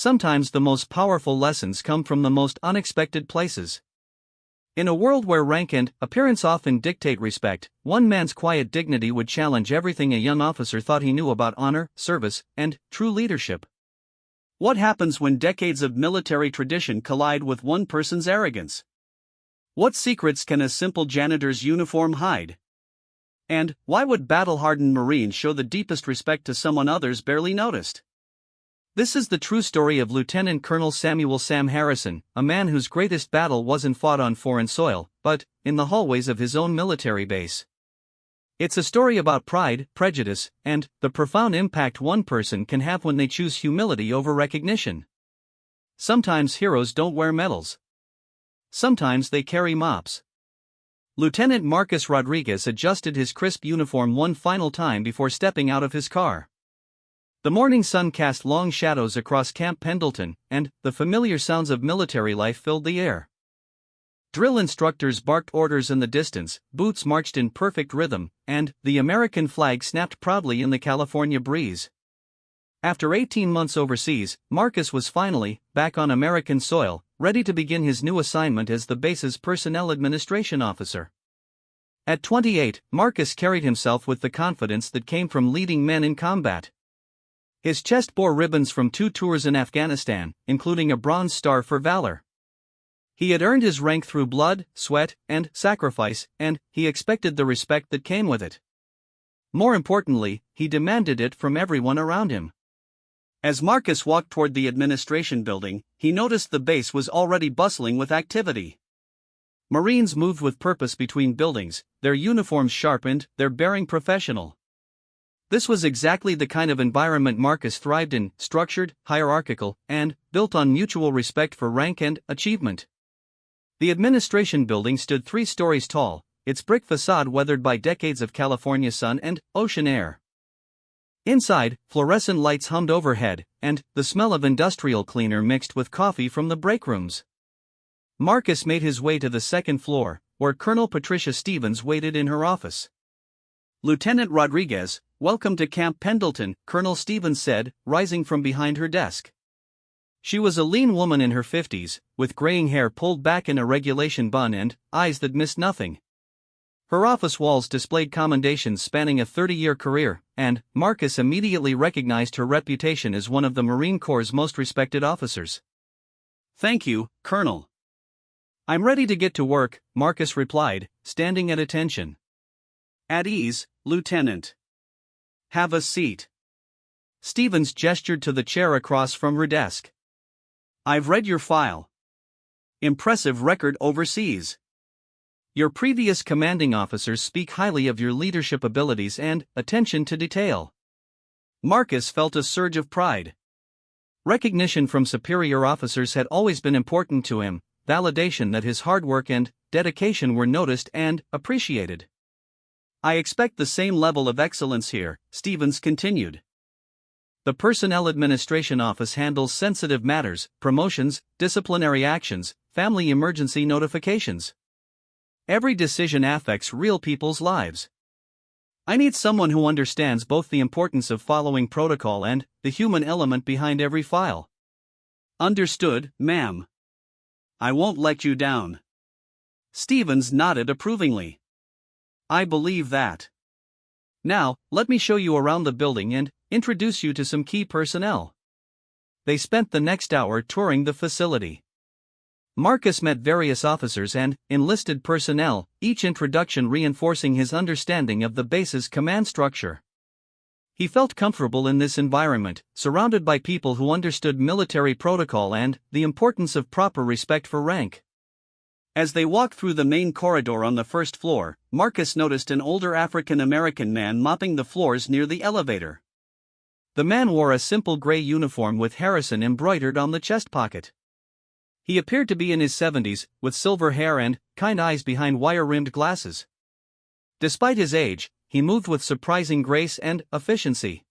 sometimes the most powerful lessons come from the most unexpected places. In a world where rank and appearance often dictate respect, one man's quiet dignity would challenge everything a young officer thought he knew about honor, service, and true leadership. What happens when decades of military tradition collide with one person's arrogance? What secrets can a simple janitor's uniform hide? And why would battle-hardened Marines show the deepest respect to someone others barely noticed? This is the true story of Lieutenant Colonel Samuel Sam Harrison, a man whose greatest battle wasn't fought on foreign soil, but in the hallways of his own military base. It's a story about pride, prejudice, and the profound impact one person can have when they choose humility over recognition. Sometimes heroes don't wear medals. Sometimes they carry mops. Lieutenant Marcus Rodriguez adjusted his crisp uniform one final time before stepping out of his car. The morning sun cast long shadows across Camp Pendleton, and the familiar sounds of military life filled the air. Drill instructors barked orders in the distance, boots marched in perfect rhythm, and the American flag snapped proudly in the California breeze. After 18 months overseas, Marcus was finally back on American soil, ready to begin his new assignment as the base's personnel administration officer. At 28, Marcus carried himself with the confidence that came from leading men in combat. His chest bore ribbons from 2 tours in Afghanistan, including a Bronze Star for valor. He had earned his rank through blood, sweat, and sacrifice, and he expected the respect that came with it. More importantly, he demanded it from everyone around him. As Marcus walked toward the administration building, he noticed the base was already bustling with activity. Marines moved with purpose between buildings, their uniforms sharpened, their bearing professional. This was exactly the kind of environment Marcus thrived in, structured, hierarchical, and built on mutual respect for rank and achievement. The administration building stood 3 stories tall, its brick facade weathered by decades of California sun and ocean air. Inside, fluorescent lights hummed overhead, and the smell of industrial cleaner mixed with coffee from the break rooms. Marcus made his way to the 2nd floor, where Colonel Patricia Stevens waited in her office. "Lieutenant Rodriguez, welcome to Camp Pendleton," Colonel Stevens said, rising from behind her desk. She was a lean woman in her 50s, with graying hair pulled back in a regulation bun and eyes that missed nothing. Her office walls displayed commendations spanning a 30-year career, and Marcus immediately recognized her reputation as one of the Marine Corps' most respected officers. "Thank you, Colonel. I'm ready to get to work," Marcus replied, standing at attention. "At ease, Lieutenant. Have a seat." Stevens gestured to the chair across from her desk. "I've read your file. Impressive record overseas. Your previous commanding officers speak highly of your leadership abilities and attention to detail." Marcus felt a surge of pride. Recognition from superior officers had always been important to him, validation that his hard work and dedication were noticed and appreciated. "I expect the same level of excellence here," Stevens continued. "The Personnel Administration Office handles sensitive matters, promotions, disciplinary actions, family emergency notifications. Every decision affects real people's lives. I need someone who understands both the importance of following protocol and the human element behind every file." "Understood, ma'am. I won't let you down." Stevens nodded approvingly. "I believe that. Now, let me show you around the building and introduce you to some key personnel." They spent the next hour touring the facility. Marcus met various officers and enlisted personnel, each introduction reinforcing his understanding of the base's command structure. He felt comfortable in this environment, surrounded by people who understood military protocol and the importance of proper respect for rank. As they walked through the main corridor on the 1st floor, Marcus noticed an older African-American man mopping the floors near the elevator. The man wore a simple gray uniform with Harrison embroidered on the chest pocket. He appeared to be in his 70s, with silver hair and kind eyes behind wire-rimmed glasses. Despite his age, he moved with surprising grace and efficiency.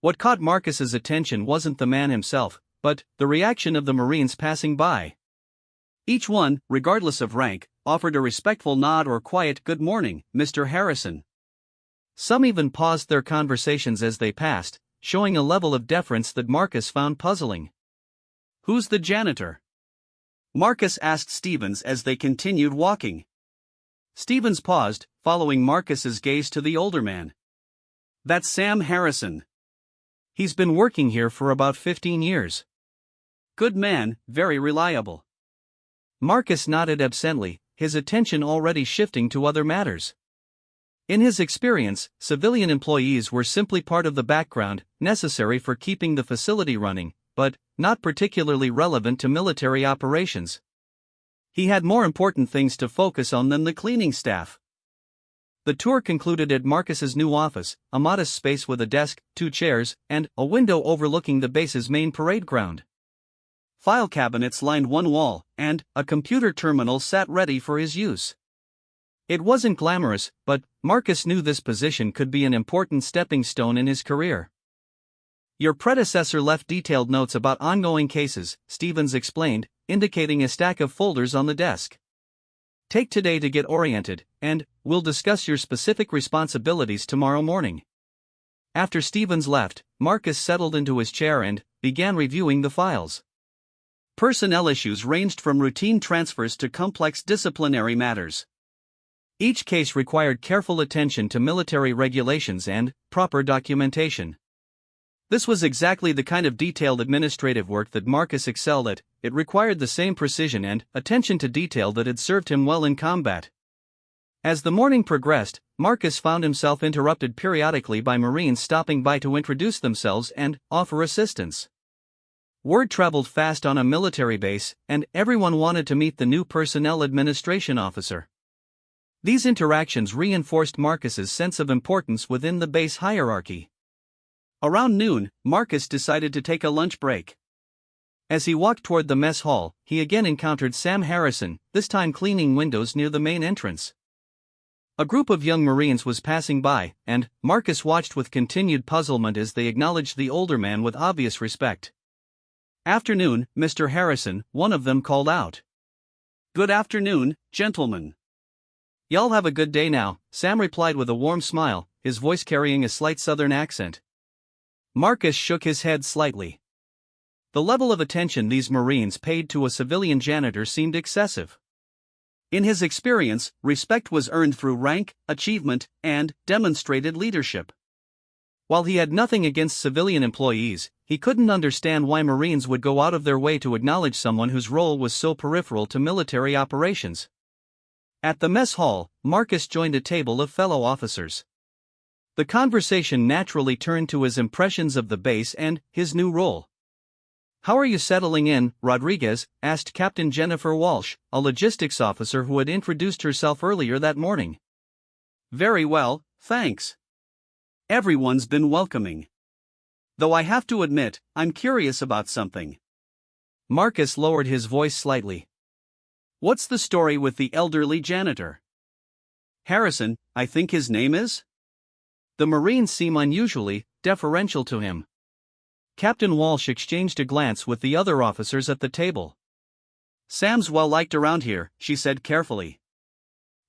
What caught Marcus's attention wasn't the man himself, but the reaction of the Marines passing by. Each one, regardless of rank, offered a respectful nod or quiet "Good morning, Mr. Harrison." Some even paused their conversations as they passed, showing a level of deference that Marcus found puzzling. "Who's the janitor?" Marcus asked Stevens as they continued walking. Stevens paused, following Marcus's gaze to the older man. "That's Sam Harrison. He's been working here for about 15 years. Good man, very reliable." Marcus nodded absently, his attention already shifting to other matters. In his experience, civilian employees were simply part of the background, necessary for keeping the facility running, but not particularly relevant to military operations. He had more important things to focus on than the cleaning staff. The tour concluded at Marcus's new office, a modest space with a desk, 2 chairs, and a window overlooking the base's main parade ground. File cabinets lined one wall, and a computer terminal sat ready for his use. It wasn't glamorous, but Marcus knew this position could be an important stepping stone in his career. "Your predecessor left detailed notes about ongoing cases," Stevens explained, indicating a stack of folders on the desk. "Take today to get oriented, and we'll discuss your specific responsibilities tomorrow morning." After Stevens left, Marcus settled into his chair and began reviewing the files. Personnel issues ranged from routine transfers to complex disciplinary matters. Each case required careful attention to military regulations and proper documentation. This was exactly the kind of detailed administrative work that Marcus excelled at. It required the same precision and attention to detail that had served him well in combat. As the morning progressed, Marcus found himself interrupted periodically by Marines stopping by to introduce themselves and offer assistance. Word traveled fast on a military base, and everyone wanted to meet the new personnel administration officer. These interactions reinforced Marcus's sense of importance within the base hierarchy. Around noon, Marcus decided to take a lunch break. As he walked toward the mess hall, he again encountered Sam Harrison, this time cleaning windows near the main entrance. A group of young Marines was passing by, and Marcus watched with continued puzzlement as they acknowledged the older man with obvious respect. "Afternoon, Mr. Harrison," one of them called out. "Good afternoon, gentlemen." "Y'all have a good day now," Sam replied with a warm smile, his voice carrying a slight southern accent. Marcus shook his head slightly. The level of attention these Marines paid to a civilian janitor seemed excessive. In his experience, respect was earned through rank, achievement, and demonstrated leadership. While he had nothing against civilian employees, he couldn't understand why Marines would go out of their way to acknowledge someone whose role was so peripheral to military operations. At the mess hall, Marcus joined a table of fellow officers. The conversation naturally turned to his impressions of the base and his new role. "How are you settling in, Rodriguez?" asked Captain Jennifer Walsh, a logistics officer who had introduced herself earlier that morning. "Very well, thanks. Everyone's been welcoming. Though I have to admit, I'm curious about something." Marcus lowered his voice slightly. "What's the story with the elderly janitor?" "Harrison, I think his name is?" The Marines seem unusually deferential to him. Captain Walsh exchanged a glance with the other officers at the table. "Sam's well liked around here," she said carefully.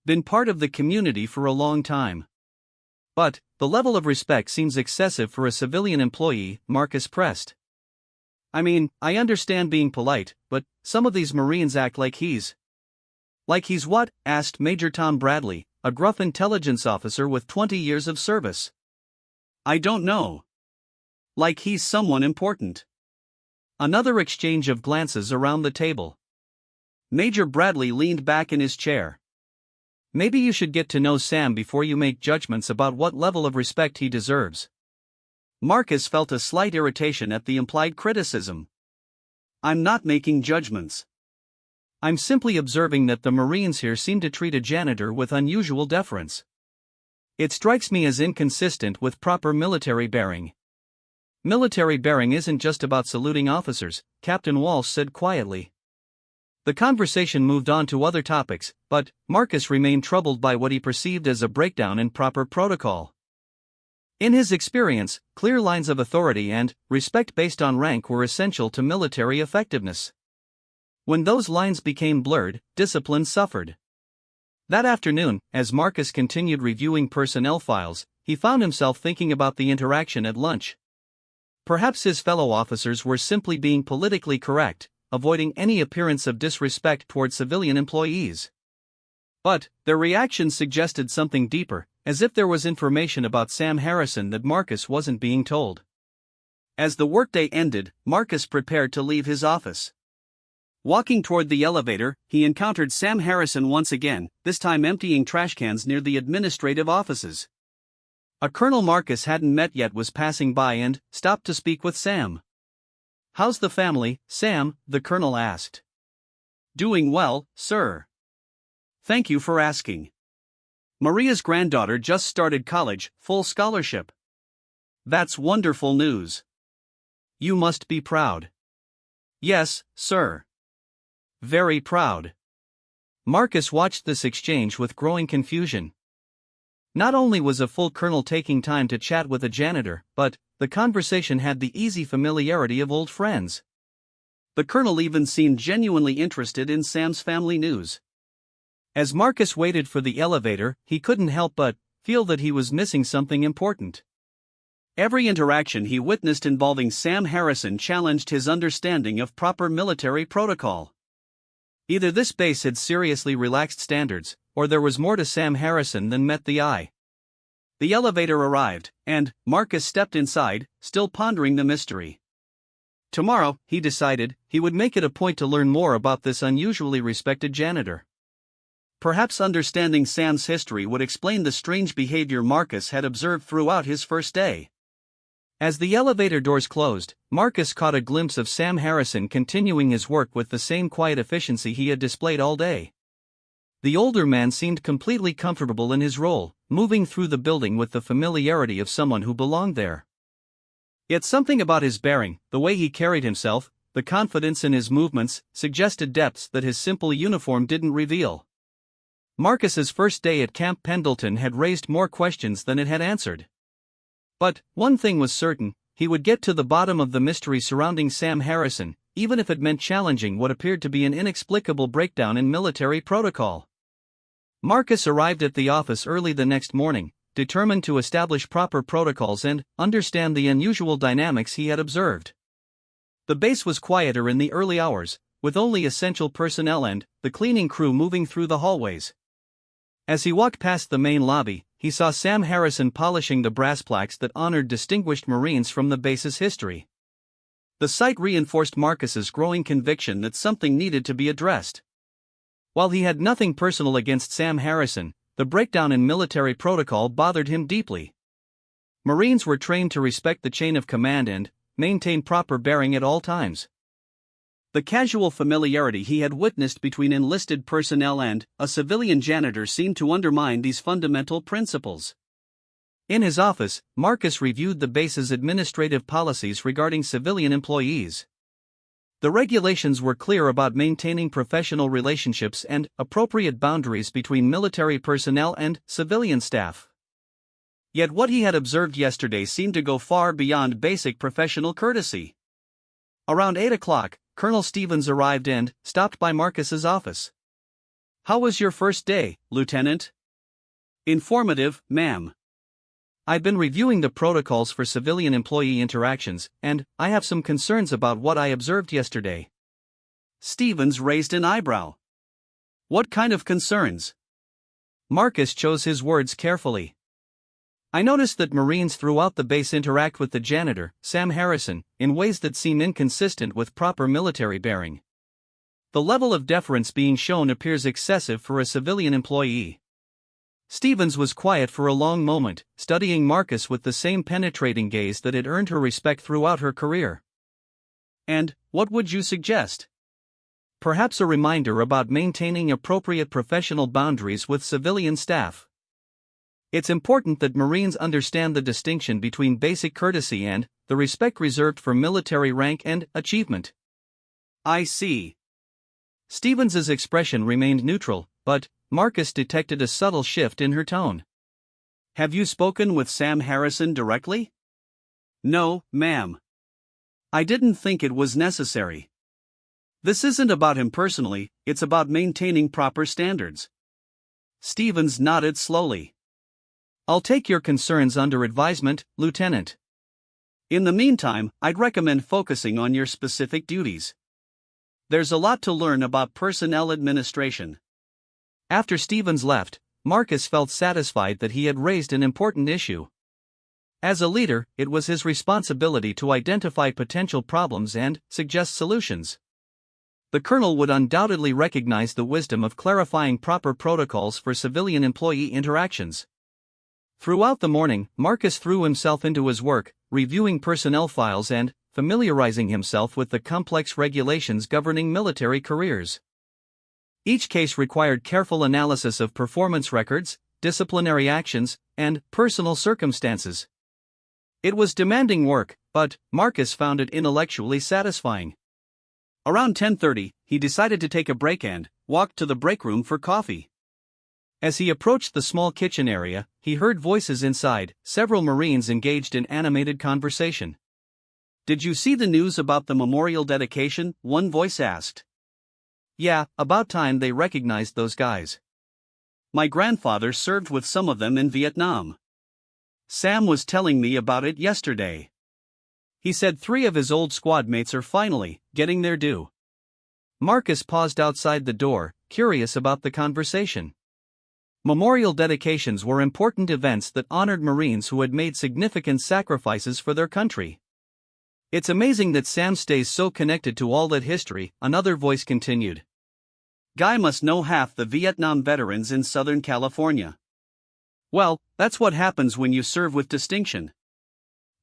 "Been part of the community for a long time. But the level of respect seems excessive for a civilian employee," Marcus pressed. "I mean, I understand being polite, but some of these Marines act like he's..." "Like he's what?" asked Major Tom Bradley, a gruff intelligence officer with 20 years of service. "I don't know. Like he's someone important." Another exchange of glances around the table. Major Bradley leaned back in his chair. "Maybe you should get to know Sam before you make judgments about what level of respect he deserves." Marcus felt a slight irritation at the implied criticism. "I'm not making judgments. I'm simply observing that the Marines here seem to treat a janitor with unusual deference. It strikes me as inconsistent with proper military bearing." "Military bearing isn't just about saluting officers," Captain Walsh said quietly. The conversation moved on to other topics, but Marcus remained troubled by what he perceived as a breakdown in proper protocol. In his experience, clear lines of authority and respect based on rank were essential to military effectiveness. When those lines became blurred, discipline suffered. That afternoon, as Marcus continued reviewing personnel files, he found himself thinking about the interaction at lunch. Perhaps his fellow officers were simply being politically correct, avoiding any appearance of disrespect toward civilian employees. But their reactions suggested something deeper, as if there was information about Sam Harrison that Marcus wasn't being told. As the workday ended, Marcus prepared to leave his office. Walking toward the elevator, he encountered Sam Harrison once again, this time emptying trash cans near the administrative offices. A colonel Marcus hadn't met yet was passing by and stopped to speak with Sam. "How's the family, Sam?" the colonel asked. "Doing well, sir. Thank you for asking. Maria's granddaughter just started college, full scholarship." "That's wonderful news. You must be proud." "Yes, sir. Very proud." Marcus watched this exchange with growing confusion. Not only was a full colonel taking time to chat with a janitor, but the conversation had the easy familiarity of old friends. The colonel even seemed genuinely interested in Sam's family news. As Marcus waited for the elevator, he couldn't help but feel that he was missing something important. Every interaction he witnessed involving Sam Harrison challenged his understanding of proper military protocol. Either this base had seriously relaxed standards, or there was more to Sam Harrison than met the eye. The elevator arrived, and Marcus stepped inside, still pondering the mystery. Tomorrow, he decided, he would make it a point to learn more about this unusually respected janitor. Perhaps understanding Sam's history would explain the strange behavior Marcus had observed throughout his first day. As the elevator doors closed, Marcus caught a glimpse of Sam Harrison continuing his work with the same quiet efficiency he had displayed all day. The older man seemed completely comfortable in his role, moving through the building with the familiarity of someone who belonged there. Yet something about his bearing, the way he carried himself, the confidence in his movements, suggested depths that his simple uniform didn't reveal. Marcus's first day at Camp Pendleton had raised more questions than it had answered. But one thing was certain: he would get to the bottom of the mystery surrounding Sam Harrison, even if it meant challenging what appeared to be an inexplicable breakdown in military protocol. Marcus arrived at the office early the next morning, determined to establish proper protocols and understand the unusual dynamics he had observed. The base was quieter in the early hours, with only essential personnel and the cleaning crew moving through the hallways. As he walked past the main lobby, he saw Sam Harrison polishing the brass plaques that honored distinguished Marines from the base's history. The sight reinforced Marcus's growing conviction that something needed to be addressed. While he had nothing personal against Sam Harrison, the breakdown in military protocol bothered him deeply. Marines were trained to respect the chain of command and maintain proper bearing at all times. The casual familiarity he had witnessed between enlisted personnel and a civilian janitor seemed to undermine these fundamental principles. In his office, Marcus reviewed the base's administrative policies regarding civilian employees. The regulations were clear about maintaining professional relationships and appropriate boundaries between military personnel and civilian staff. Yet what he had observed yesterday seemed to go far beyond basic professional courtesy. Around 8 o'clock, Colonel Stevens arrived and stopped by Marcus's office. "How was your first day, Lieutenant?" "Informative, ma'am. I've been reviewing the protocols for civilian employee interactions, and I have some concerns about what I observed yesterday." Stevens raised an eyebrow. "What kind of concerns?" Marcus chose his words carefully. "I noticed that Marines throughout the base interact with the janitor, Sam Harrison, in ways that seem inconsistent with proper military bearing. The level of deference being shown appears excessive for a civilian employee." Stevens was quiet for a long moment, studying Marcus with the same penetrating gaze that had earned her respect throughout her career. "And what would you suggest?" "Perhaps a reminder about maintaining appropriate professional boundaries with civilian staff. It's important that Marines understand the distinction between basic courtesy and the respect reserved for military rank and achievement." "I see." Stevens's expression remained neutral, but Marcus detected a subtle shift in her tone. "Have you spoken with Sam Harrison directly?" "No, ma'am. I didn't think it was necessary. This isn't about him personally, it's about maintaining proper standards." Stevens nodded slowly. "I'll take your concerns under advisement, Lieutenant. In the meantime, I'd recommend focusing on your specific duties. There's a lot to learn about personnel administration. After Stevens left, Marcus felt satisfied that he had raised an important issue. As a leader, it was his responsibility to identify potential problems and suggest solutions. The colonel would undoubtedly recognize the wisdom of clarifying proper protocols for civilian employee interactions. Throughout the morning, Marcus threw himself into his work, reviewing personnel files and familiarizing himself with the complex regulations governing military careers. Each case required careful analysis of performance records, disciplinary actions, and personal circumstances. It was demanding work, but Marcus found it intellectually satisfying. Around 10:30, he decided to take a break and walked to the break room for coffee. As he approached the small kitchen area, he heard voices inside, several Marines engaged in animated conversation. "Did you see the news about the memorial dedication?" one voice asked. "Yeah, about time they recognized those guys. My grandfather served with some of them in Vietnam. Sam was telling me about it yesterday. He said 3 of his old squad mates are finally getting their due." Marcus paused outside the door, curious about the conversation. Memorial dedications were important events that honored Marines who had made significant sacrifices for their country. "It's amazing that Sam stays so connected to all that history," another voice continued. "Guy must know half the Vietnam veterans in Southern California." "Well, that's what happens when you serve with distinction.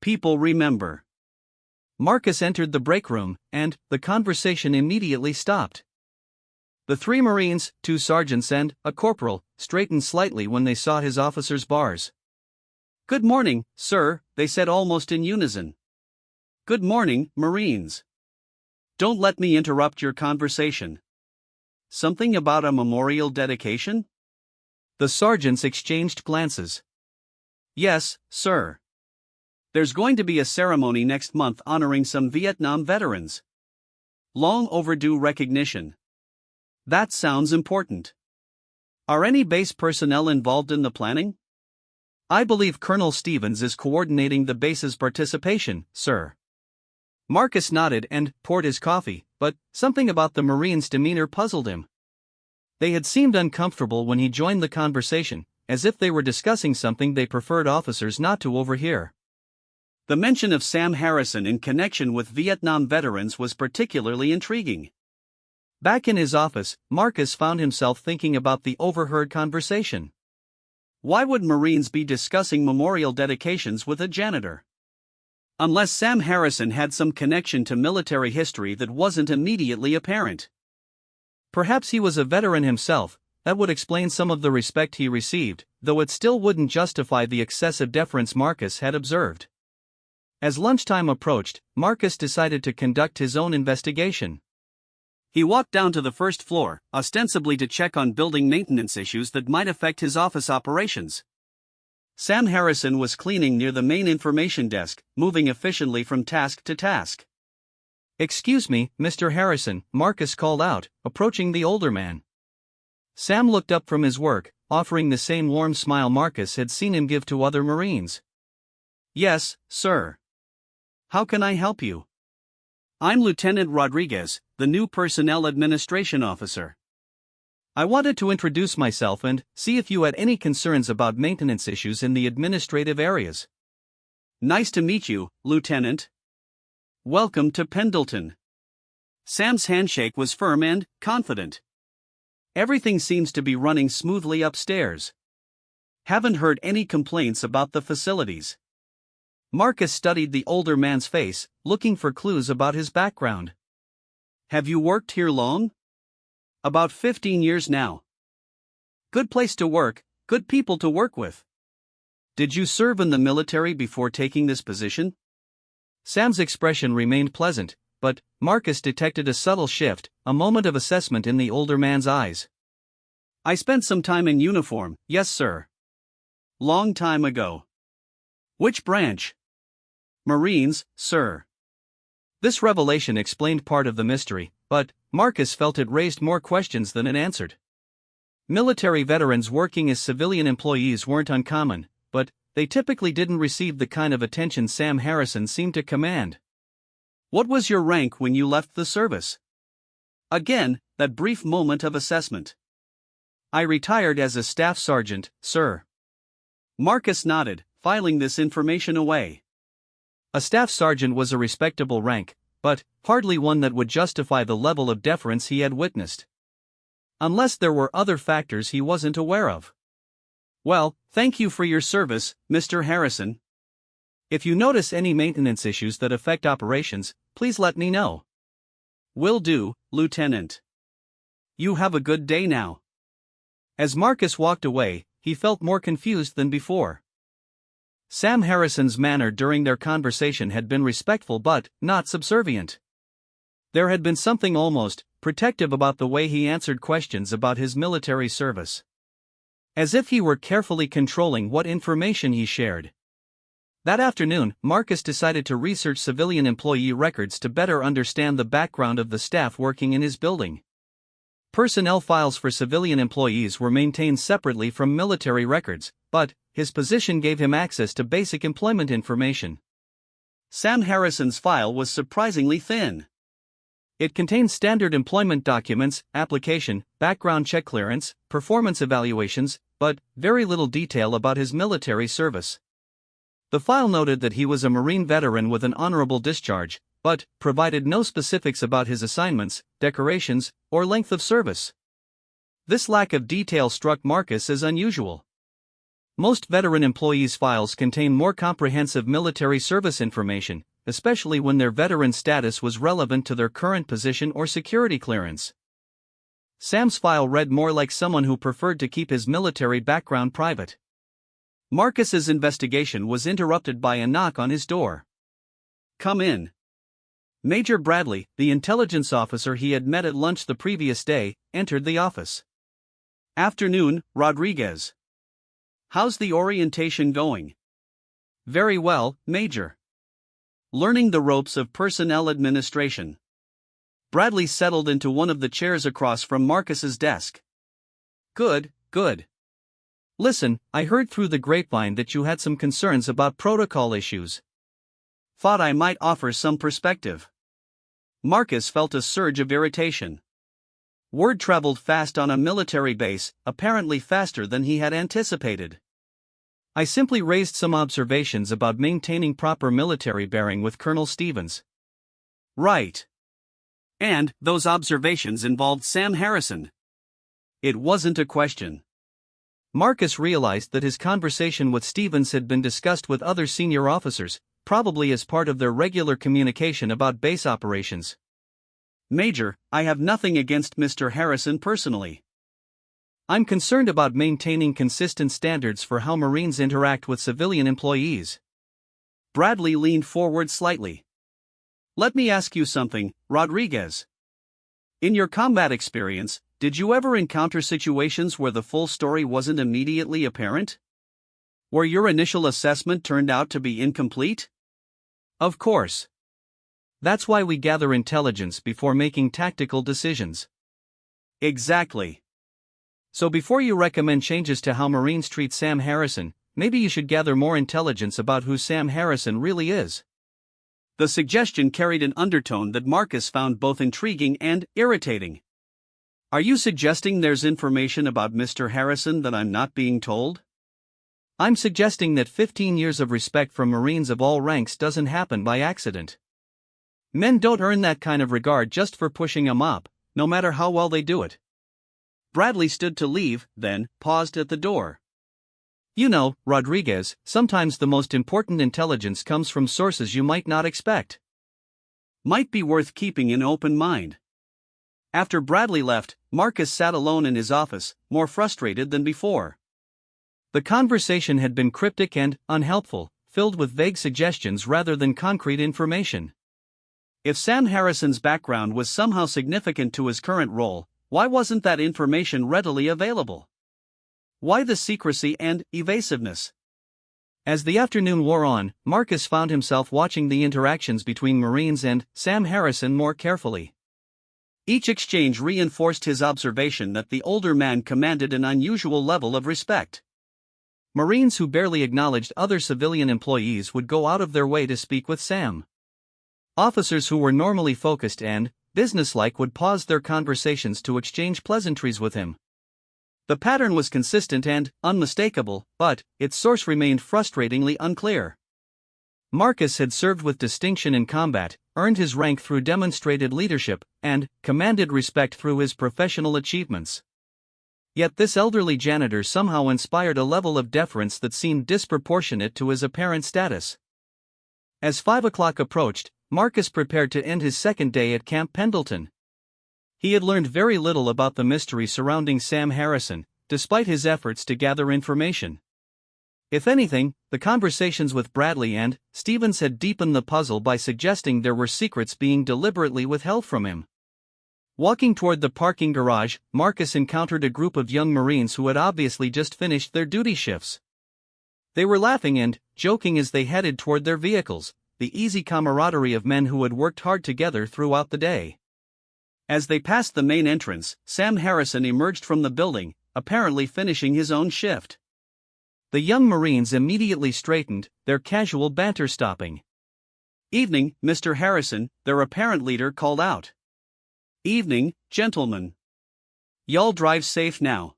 People remember." Marcus entered the break room, and the conversation immediately stopped. The 3 Marines, 2 sergeants and a corporal, straightened slightly when they saw his officers' bars. "Good morning, sir," they said almost in unison. "Good morning, Marines. Don't let me interrupt your conversation. Something about a memorial dedication?" The sergeants exchanged glances. "Yes, sir. There's going to be a ceremony next month honoring some Vietnam veterans. Long overdue recognition. That sounds important. Are any base personnel involved in the planning?" "I believe Colonel Stevens is coordinating the base's participation, sir." Marcus nodded and poured his coffee, but something about the Marines' demeanor puzzled him. They had seemed uncomfortable when he joined the conversation, as if they were discussing something they preferred officers not to overhear. The mention of Sam Harrison in connection with Vietnam veterans was particularly intriguing. Back in his office, Marcus found himself thinking about the overheard conversation. Why would Marines be discussing memorial dedications with a janitor? Unless Sam Harrison had some connection to military history that wasn't immediately apparent. Perhaps he was a veteran himself. That would explain some of the respect he received, though it still wouldn't justify the excessive deference Marcus had observed. As lunchtime approached, Marcus decided to conduct his own investigation. He walked down to the first floor, ostensibly to check on building maintenance issues that might affect his office operations. Sam Harrison was cleaning near the main information desk, moving efficiently from task to task. "Excuse me, Mr. Harrison," Marcus called out, approaching the older man. Sam looked up from his work, offering the same warm smile Marcus had seen him give to other Marines. "Yes, sir. How can I help you?" "I'm Lieutenant Rodriguez, the new Personnel Administration Officer. I wanted to introduce myself and see if you had any concerns about maintenance issues in the administrative areas." "Nice to meet you, Lieutenant. Welcome to Pendleton." Sam's handshake was firm and confident. "Everything seems to be running smoothly upstairs. Haven't heard any complaints about the facilities." Marcus studied the older man's face, looking for clues about his background. "Have you worked here long?" "About 15 years now." "Good place to work, good people to work with." "Did you serve in the military before taking this position?" Sam's expression remained pleasant, but Marcus detected a subtle shift, a moment of assessment in the older man's eyes. "I spent some time in uniform, yes sir. Long time ago." "Which branch?" "Marines, sir." This revelation explained part of the mystery, but Marcus felt it raised more questions than it answered. Military veterans working as civilian employees weren't uncommon, but they typically didn't receive the kind of attention Sam Harrison seemed to command. What was your rank when you left the service? Again, that brief moment of assessment. I retired as a staff sergeant, sir. Marcus nodded, filing this information away. A staff sergeant was a respectable rank, but hardly one that would justify the level of deference he had witnessed. Unless there were other factors he wasn't aware of. Well, thank you for your service, Mr. Harrison. If you notice any maintenance issues that affect operations, please let me know. Will do, Lieutenant. You have a good day now. As Marcus walked away, he felt more confused than before. Sam Harrison's manner during their conversation had been respectful but not subservient. There had been something almost protective about the way he answered questions about his military service. As if he were carefully controlling what information he shared. That afternoon, Marcus decided to research civilian employee records to better understand the background of the staff working in his building. Personnel files for civilian employees were maintained separately from military records, but his position gave him access to basic employment information. Sam Harrison's file was surprisingly thin. It contained standard employment documents, application, background check clearance, performance evaluations, but very little detail about his military service. The file noted that he was a Marine veteran with an honorable discharge, but provided no specifics about his assignments, decorations, or length of service. This lack of detail struck Marcus as unusual. Most veteran employees' files contain more comprehensive military service information, especially when their veteran status was relevant to their current position or security clearance. Sam's file read more like someone who preferred to keep his military background private. Marcus's investigation was interrupted by a knock on his door. Come in. Major Bradley, the intelligence officer he had met at lunch the previous day, entered the office. Afternoon, Rodriguez. How's the orientation going? Very well, Major. Learning the ropes of personnel administration. Bradley settled into one of the chairs across from Marcus's desk. Good, good. Listen, I heard through the grapevine that you had some concerns about protocol issues. Thought I might offer some perspective. Marcus felt a surge of irritation. Word traveled fast on a military base, apparently faster than he had anticipated. I simply raised some observations about maintaining proper military bearing with Colonel Stevens. Right. And those observations involved Sam Harrison. It wasn't a question. Marcus realized that his conversation with Stevens had been discussed with other senior officers, probably as part of their regular communication about base operations. Major, I have nothing against Mr. Harrison personally. I'm concerned about maintaining consistent standards for how Marines interact with civilian employees. Bradley leaned forward slightly. Let me ask you something, Rodriguez. In your combat experience, did you ever encounter situations where the full story wasn't immediately apparent? Where your initial assessment turned out to be incomplete? Of course. That's why we gather intelligence before making tactical decisions. Exactly. So before you recommend changes to how Marines treat Sam Harrison, maybe you should gather more intelligence about who Sam Harrison really is. The suggestion carried an undertone that Marcus found both intriguing and irritating. Are you suggesting there's information about Mr. Harrison that I'm not being told? I'm suggesting that 15 years of respect from Marines of all ranks doesn't happen by accident. Men don't earn that kind of regard just for pushing a mop, no matter how well they do it. Bradley stood to leave, then paused at the door. You know, Rodriguez, sometimes the most important intelligence comes from sources you might not expect. Might be worth keeping an open mind. After Bradley left, Marcus sat alone in his office, more frustrated than before. The conversation had been cryptic and unhelpful, filled with vague suggestions rather than concrete information. If Sam Harrison's background was somehow significant to his current role, why wasn't that information readily available? Why the secrecy and evasiveness? As the afternoon wore on, Marcus found himself watching the interactions between Marines and Sam Harrison more carefully. Each exchange reinforced his observation that the older man commanded an unusual level of respect. Marines who barely acknowledged other civilian employees would go out of their way to speak with Sam. Officers who were normally focused and businesslike would pause their conversations to exchange pleasantries with him. The pattern was consistent and unmistakable, but its source remained frustratingly unclear. Marcus had served with distinction in combat, earned his rank through demonstrated leadership, and commanded respect through his professional achievements. Yet this elderly janitor somehow inspired a level of deference that seemed disproportionate to his apparent status. As 5 o'clock approached, Marcus prepared to end his second day at Camp Pendleton. He had learned very little about the mystery surrounding Sam Harrison, despite his efforts to gather information. If anything, the conversations with Bradley and Stevens had deepened the puzzle by suggesting there were secrets being deliberately withheld from him. Walking toward the parking garage, Marcus encountered a group of young Marines who had obviously just finished their duty shifts. They were laughing and joking as they headed toward their vehicles, the easy camaraderie of men who had worked hard together throughout the day. As they passed the main entrance, Sam Harrison emerged from the building, apparently finishing his own shift. The young Marines immediately straightened, their casual banter stopping. "Evening, Mr. Harrison," their apparent leader called out. "Evening, gentlemen. Y'all drive safe now."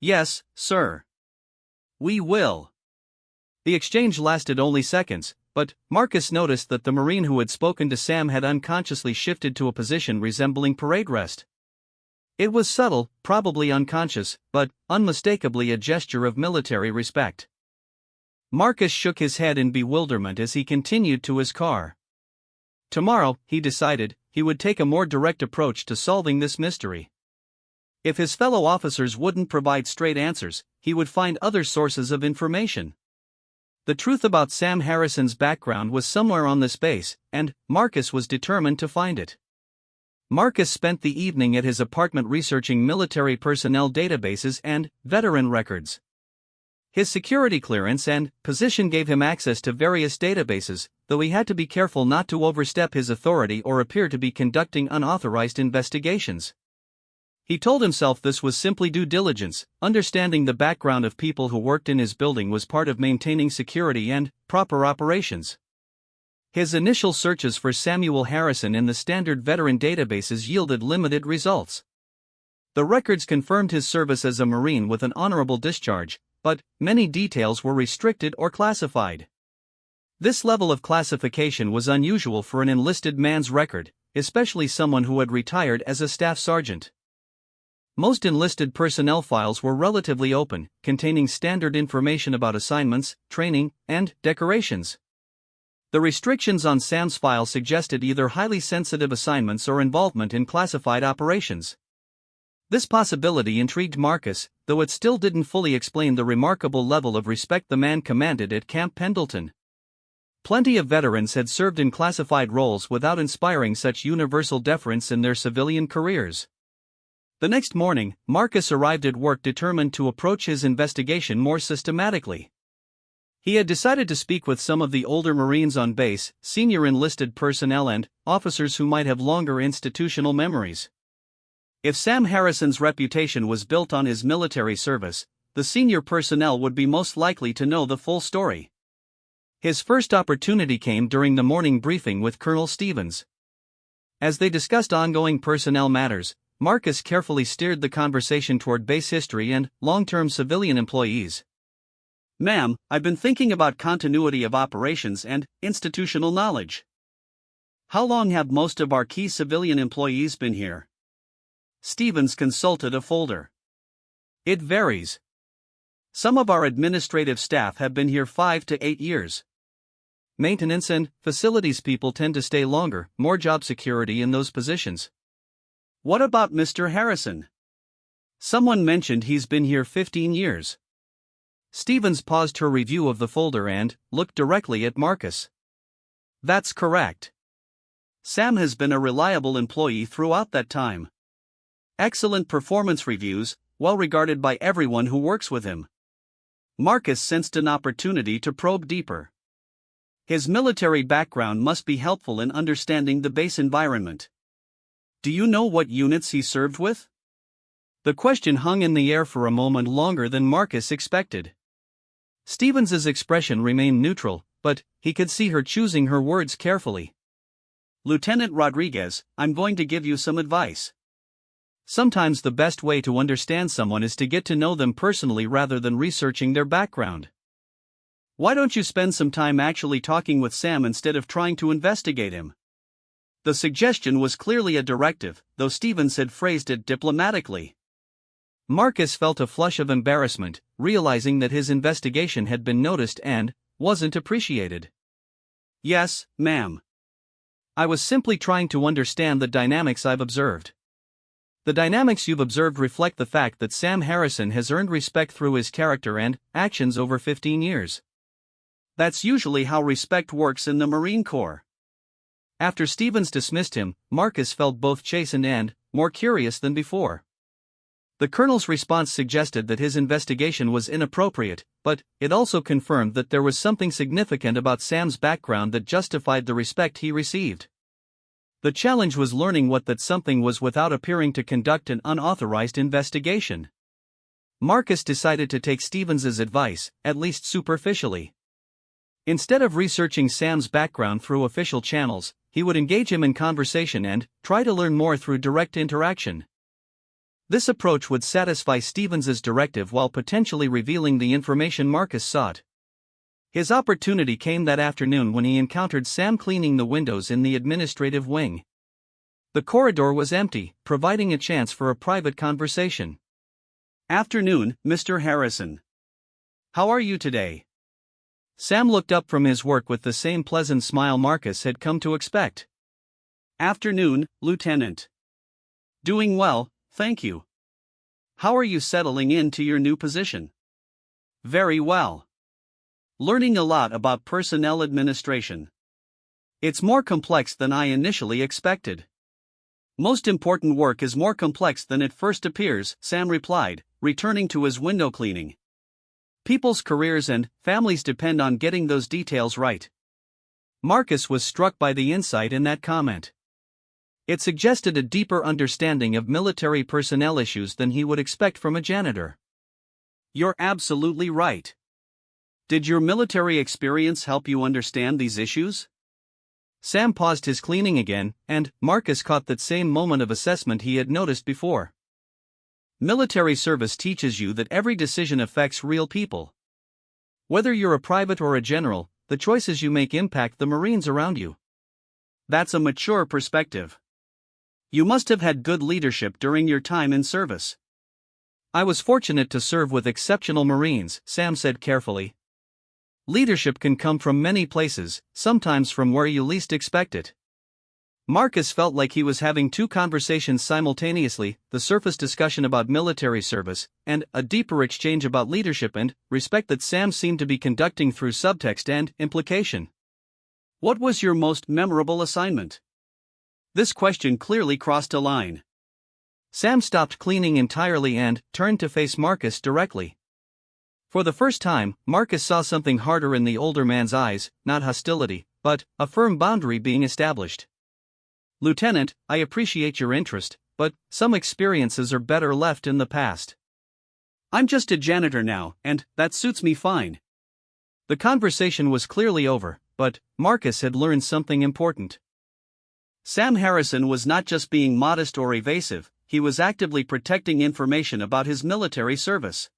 "Yes, sir." "We will." The exchange lasted only seconds, but Marcus noticed that the Marine who had spoken to Sam had unconsciously shifted to a position resembling parade rest. It was subtle, probably unconscious, but unmistakably a gesture of military respect. Marcus shook his head in bewilderment as he continued to his car. Tomorrow, he decided, he would take a more direct approach to solving this mystery. If his fellow officers wouldn't provide straight answers, he would find other sources of information. The truth about Sam Harrison's background was somewhere on this base, and Marcus was determined to find it. Marcus spent the evening at his apartment researching military personnel databases and veteran records. His security clearance and position gave him access to various databases, though he had to be careful not to overstep his authority or appear to be conducting unauthorized investigations. He told himself this was simply due diligence. Understanding the background of people who worked in his building was part of maintaining security and proper operations. His initial searches for Samuel Harrison in the standard veteran databases yielded limited results. The records confirmed his service as a Marine with an honorable discharge, but many details were restricted or classified. This level of classification was unusual for an enlisted man's record, especially someone who had retired as a staff sergeant. Most enlisted personnel files were relatively open, containing standard information about assignments, training, and decorations. The restrictions on Sam's file suggested either highly sensitive assignments or involvement in classified operations. This possibility intrigued Marcus, though it still didn't fully explain the remarkable level of respect the man commanded at Camp Pendleton. Plenty of veterans had served in classified roles without inspiring such universal deference in their civilian careers. The next morning, Marcus arrived at work determined to approach his investigation more systematically. He had decided to speak with some of the older Marines on base, senior enlisted personnel and officers who might have longer institutional memories. If Sam Harrison's reputation was built on his military service, the senior personnel would be most likely to know the full story. His first opportunity came during the morning briefing with Colonel Stevens. As they discussed ongoing personnel matters, Marcus carefully steered the conversation toward base history and long-term civilian employees. "Ma'am, I've been thinking about continuity of operations and institutional knowledge. How long have most of our key civilian employees been here?" Stevens consulted a folder. "It varies. Some of our administrative staff have been here 5 to 8 years. Maintenance and facilities people tend to stay longer, more job security in those positions." "What about Mr. Harrison?" "Someone mentioned he's been here 15 years. Stevens paused her review of the folder and looked directly at Marcus. "That's correct. Sam has been a reliable employee throughout that time. Excellent performance reviews, well regarded by everyone who works with him." Marcus sensed an opportunity to probe deeper. His military background must be helpful in understanding the base environment. "Do you know what units he served with?" The question hung in the air for a moment longer than Marcus expected. Stevens's expression remained neutral, but he could see her choosing her words carefully. Lieutenant Rodriguez, I'm going to give you some advice. Sometimes the best way to understand someone is to get to know them personally rather than researching their background. Why don't you spend some time actually talking with Sam instead of trying to investigate him? The suggestion was clearly a directive, though Stevens had phrased it diplomatically. Marcus felt a flush of embarrassment, realizing that his investigation had been noticed and wasn't appreciated. Yes, ma'am. I was simply trying to understand the dynamics I've observed. The dynamics you've observed reflect the fact that Sam Harrison has earned respect through his character and actions over 15 years. That's usually how respect works in the Marine Corps. After Stevens dismissed him, Marcus felt both chastened and more curious than before. The colonel's response suggested that his investigation was inappropriate, but it also confirmed that there was something significant about Sam's background that justified the respect he received. The challenge was learning what that something was without appearing to conduct an unauthorized investigation. Marcus decided to take Stevens's advice, at least superficially. Instead of researching Sam's background through official channels, he would engage him in conversation and try to learn more through direct interaction. This approach would satisfy Stevens's directive while potentially revealing the information Marcus sought. His opportunity came that afternoon when he encountered Sam cleaning the windows in the administrative wing. The corridor was empty, providing a chance for a private conversation. Afternoon, Mr. Harrison. How are you today? Sam looked up from his work with the same pleasant smile Marcus had come to expect. Afternoon, Lieutenant. Doing well, thank you. How are you settling into your new position? Very well. Learning a lot about personnel administration. It's more complex than I initially expected. Most important work is more complex than it first appears, Sam replied, returning to his window cleaning. People's careers and families depend on getting those details right. Marcus was struck by the insight in that comment. It suggested a deeper understanding of military personnel issues than he would expect from a janitor. You're absolutely right. Did your military experience help you understand these issues? Sam paused his cleaning again, and Marcus caught that same moment of assessment he had noticed before. Military service teaches you that every decision affects real people. Whether you're a private or a general, the choices you make impact the Marines around you. That's a mature perspective. You must have had good leadership during your time in service. I was fortunate to serve with exceptional Marines, Sam said carefully. Leadership can come from many places, sometimes from where you least expect it. Marcus felt like he was having two conversations simultaneously, the surface discussion about military service, and a deeper exchange about leadership and respect that Sam seemed to be conducting through subtext and implication. What was your most memorable assignment? This question clearly crossed a line. Sam stopped cleaning entirely and turned to face Marcus directly. For the first time, Marcus saw something harder in the older man's eyes, not hostility, but a firm boundary being established. Lieutenant, I appreciate your interest, but some experiences are better left in the past. I'm just a janitor now, and that suits me fine. The conversation was clearly over, but Marcus had learned something important. Sam Harrison was not just being modest or evasive, he was actively protecting information about his military service.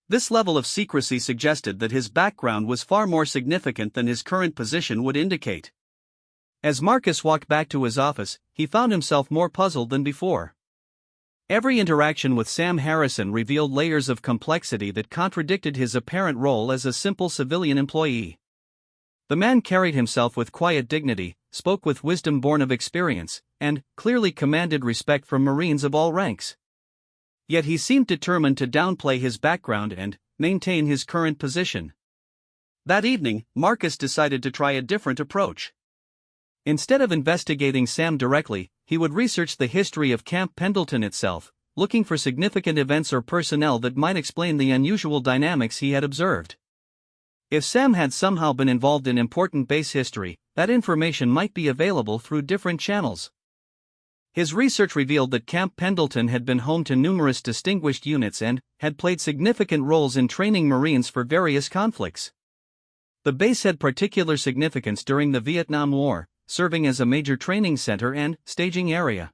This level of secrecy suggested that his background was far more significant than his current position would indicate. As Marcus walked back to his office, he found himself more puzzled than before. Every interaction with Sam Harrison revealed layers of complexity that contradicted his apparent role as a simple civilian employee. The man carried himself with quiet dignity, spoke with wisdom born of experience, and clearly commanded respect from Marines of all ranks. Yet he seemed determined to downplay his background and maintain his current position. That evening, Marcus decided to try a different approach. Instead of investigating Sam directly, he would research the history of Camp Pendleton itself, looking for significant events or personnel that might explain the unusual dynamics he had observed. If Sam had somehow been involved in important base history, that information might be available through different channels. His research revealed that Camp Pendleton had been home to numerous distinguished units and had played significant roles in training Marines for various conflicts. The base had particular significance during the Vietnam War, serving as a major training center and staging area.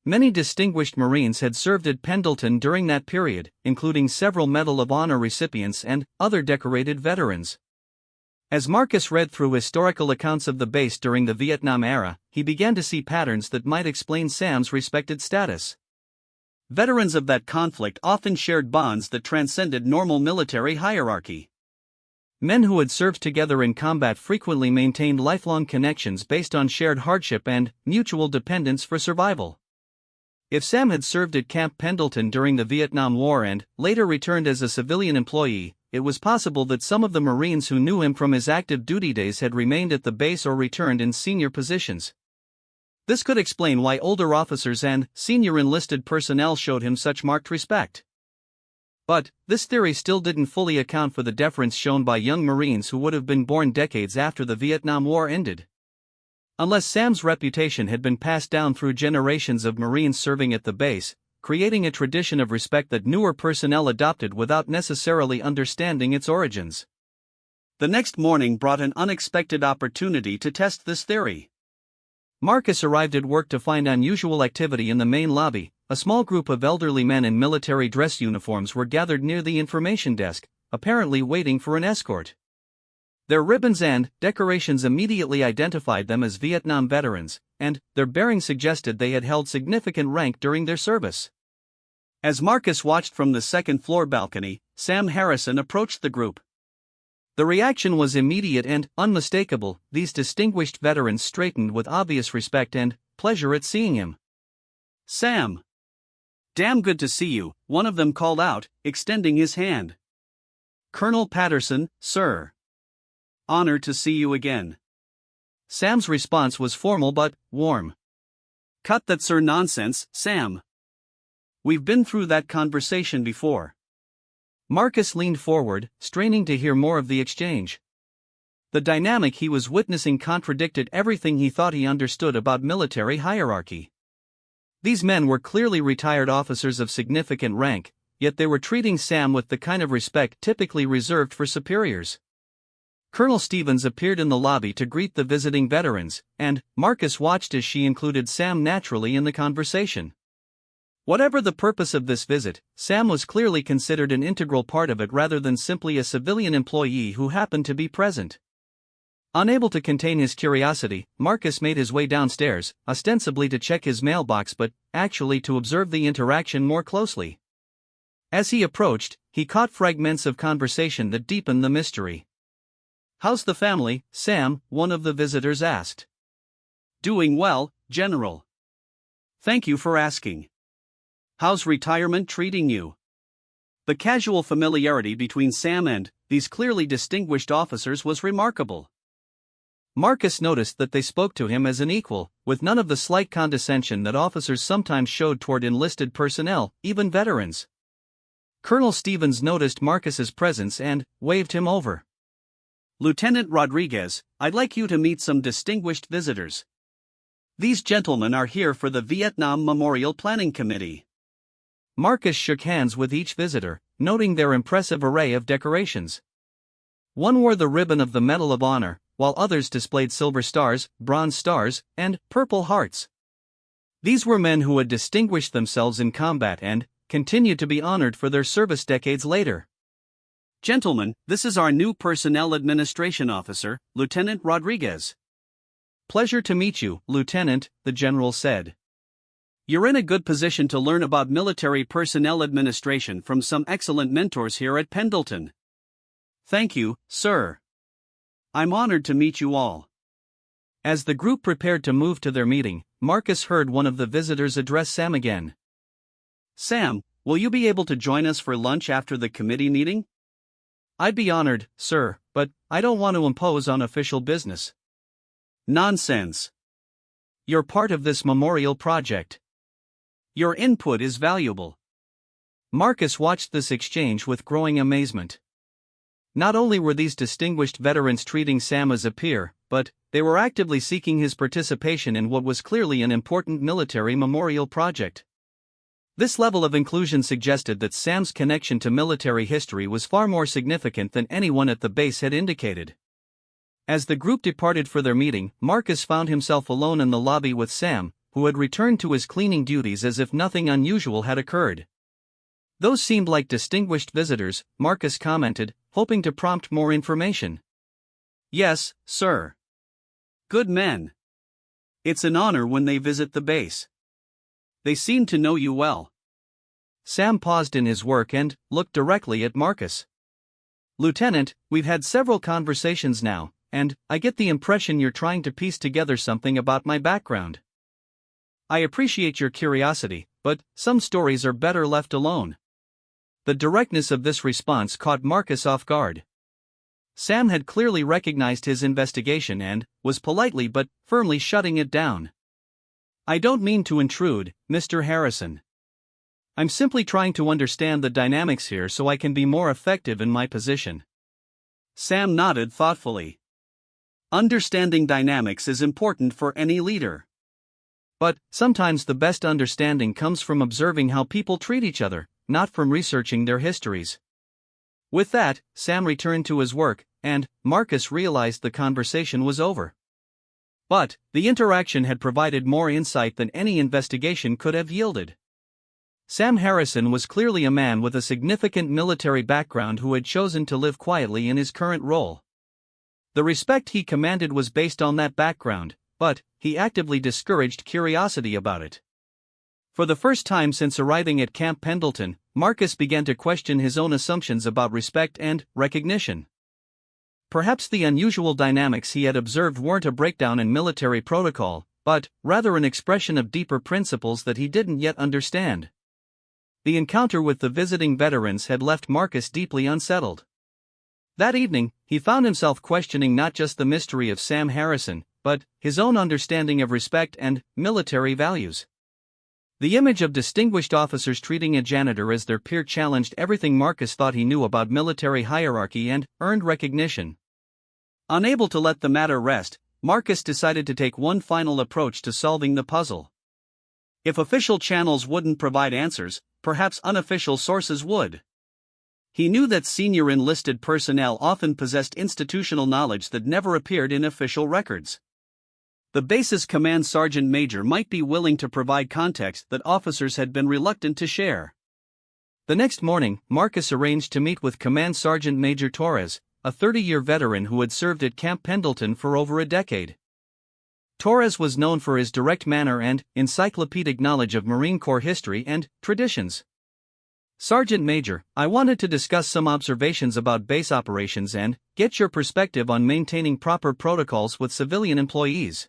Many distinguished Marines had served at Pendleton during that period, including several Medal of Honor recipients and other decorated veterans. As Marcus read through historical accounts of the base during the Vietnam era, he began to see patterns that might explain Sam's respected status. Veterans of that conflict often shared bonds that transcended normal military hierarchy. Men who had served together in combat frequently maintained lifelong connections based on shared hardship and mutual dependence for survival. If Sam had served at Camp Pendleton during the Vietnam War and later returned as a civilian employee, it was possible that some of the Marines who knew him from his active duty days had remained at the base or returned in senior positions. This could explain why older officers and senior enlisted personnel showed him such marked respect. But this theory still didn't fully account for the deference shown by young Marines who would have been born decades after the Vietnam War ended. Unless Sam's reputation had been passed down through generations of Marines serving at the base, creating a tradition of respect that newer personnel adopted without necessarily understanding its origins. The next morning brought an unexpected opportunity to test this theory. Marcus arrived at work to find unusual activity in the main lobby. A small group of elderly men in military dress uniforms were gathered near the information desk, apparently waiting for an escort. Their ribbons and decorations immediately identified them as Vietnam veterans, and their bearing suggested they had held significant rank during their service. As Marcus watched from the second-floor balcony, Sam Harrison approached the group. The reaction was immediate and unmistakable. These distinguished veterans straightened with obvious respect and pleasure at seeing him. "Sam! Damn good to see you," one of them called out, extending his hand. "Colonel Patterson, sir. Honored to see you again." Sam's response was formal but warm. "Cut that sir nonsense, Sam. We've been through that conversation before." Marcus leaned forward, straining to hear more of the exchange. The dynamic he was witnessing contradicted everything he thought he understood about military hierarchy. These men were clearly retired officers of significant rank, yet they were treating Sam with the kind of respect typically reserved for superiors. Colonel Stevens appeared in the lobby to greet the visiting veterans, and Marcus watched as she included Sam naturally in the conversation. Whatever the purpose of this visit, Sam was clearly considered an integral part of it rather than simply a civilian employee who happened to be present. Unable to contain his curiosity, Marcus made his way downstairs, ostensibly to check his mailbox but actually to observe the interaction more closely. As he approached, he caught fragments of conversation that deepened the mystery. "How's the family, Sam?" one of the visitors asked. "Doing well, General. Thank you for asking. How's retirement treating you?" The casual familiarity between Sam and these clearly distinguished officers was remarkable. Marcus noticed that they spoke to him as an equal, with none of the slight condescension that officers sometimes showed toward enlisted personnel, even veterans. Colonel Stevens noticed Marcus's presence and waved him over. "Lieutenant Rodriguez, I'd like you to meet some distinguished visitors. These gentlemen are here for the Vietnam Memorial Planning Committee." Marcus shook hands with each visitor, noting their impressive array of decorations. One wore the ribbon of the Medal of Honor, while others displayed silver stars, bronze stars, and purple hearts. These were men who had distinguished themselves in combat and continued to be honored for their service decades later. "Gentlemen, this is our new Personnel Administration Officer, Lieutenant Rodriguez." "Pleasure to meet you, Lieutenant," the general said. "You're in a good position to learn about military personnel administration from some excellent mentors here at Pendleton." "Thank you, sir. I'm honored to meet you all." As the group prepared to move to their meeting, Marcus heard one of the visitors address Sam again. "Sam, will you be able to join us for lunch after the committee meeting?" "I'd be honored, sir, but I don't want to impose on official business." "Nonsense. You're part of this memorial project. Your input is valuable." Marcus watched this exchange with growing amazement. Not only were these distinguished veterans treating Sam as a peer, but they were actively seeking his participation in what was clearly an important military memorial project. This level of inclusion suggested that Sam's connection to military history was far more significant than anyone at the base had indicated. As the group departed for their meeting, Marcus found himself alone in the lobby with Sam, who had returned to his cleaning duties as if nothing unusual had occurred. "Those seemed like distinguished visitors," Marcus commented, hoping to prompt more information. "Yes, sir. Good men. It's an honor when they visit the base. They seem to know you well." Sam paused in his work and looked directly at Marcus. "Lieutenant, we've had several conversations now, and I get the impression you're trying to piece together something about my background. I appreciate your curiosity, but some stories are better left alone." The directness of this response caught Marcus off guard. Sam had clearly recognized his investigation and was politely but firmly shutting it down. "I don't mean to intrude, Mr. Harrison. I'm simply trying to understand the dynamics here so I can be more effective in my position." Sam nodded thoughtfully. Understanding dynamics is important for any leader. "But sometimes the best understanding comes from observing how people treat each other, not from researching their histories." With that, Sam returned to his work, and Marcus realized the conversation was over. But the interaction had provided more insight than any investigation could have yielded. Sam Harrison was clearly a man with a significant military background who had chosen to live quietly in his current role. The respect he commanded was based on that background, but he actively discouraged curiosity about it. For the first time since arriving at Camp Pendleton, Marcus began to question his own assumptions about respect and recognition. Perhaps the unusual dynamics he had observed weren't a breakdown in military protocol, but rather an expression of deeper principles that he didn't yet understand. The encounter with the visiting veterans had left Marcus deeply unsettled. That evening, he found himself questioning not just the mystery of Sam Harrison, but his own understanding of respect and military values. The image of distinguished officers treating a janitor as their peer challenged everything Marcus thought he knew about military hierarchy and earned recognition. Unable to let the matter rest, Marcus decided to take one final approach to solving the puzzle. If official channels wouldn't provide answers, perhaps unofficial sources would. He knew that senior enlisted personnel often possessed institutional knowledge that never appeared in official records. The base's command sergeant major might be willing to provide context that officers had been reluctant to share. The next morning, Marcus arranged to meet with Command Sergeant Major Torres, a 30-year veteran who had served at Camp Pendleton for over a decade. Torres was known for his direct manner and encyclopedic knowledge of Marine Corps history and traditions. "Sergeant Major, I wanted to discuss some observations about base operations and get your perspective on maintaining proper protocols with civilian employees."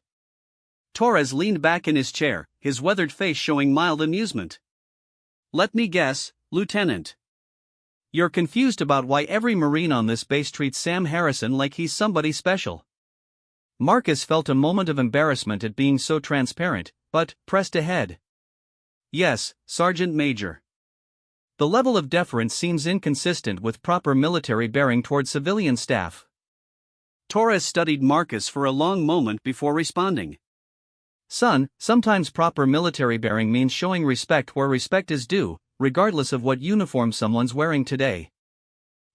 Torres leaned back in his chair, his weathered face showing mild amusement. "Let me guess, Lieutenant. You're confused about why every Marine on this base treats Sam Harrison like he's somebody special." Marcus felt a moment of embarrassment at being so transparent, but pressed ahead. "Yes, Sergeant Major. The level of deference seems inconsistent with proper military bearing toward civilian staff." Torres studied Marcus for a long moment before responding. "Son, sometimes proper military bearing means showing respect where respect is due, regardless of what uniform someone's wearing today.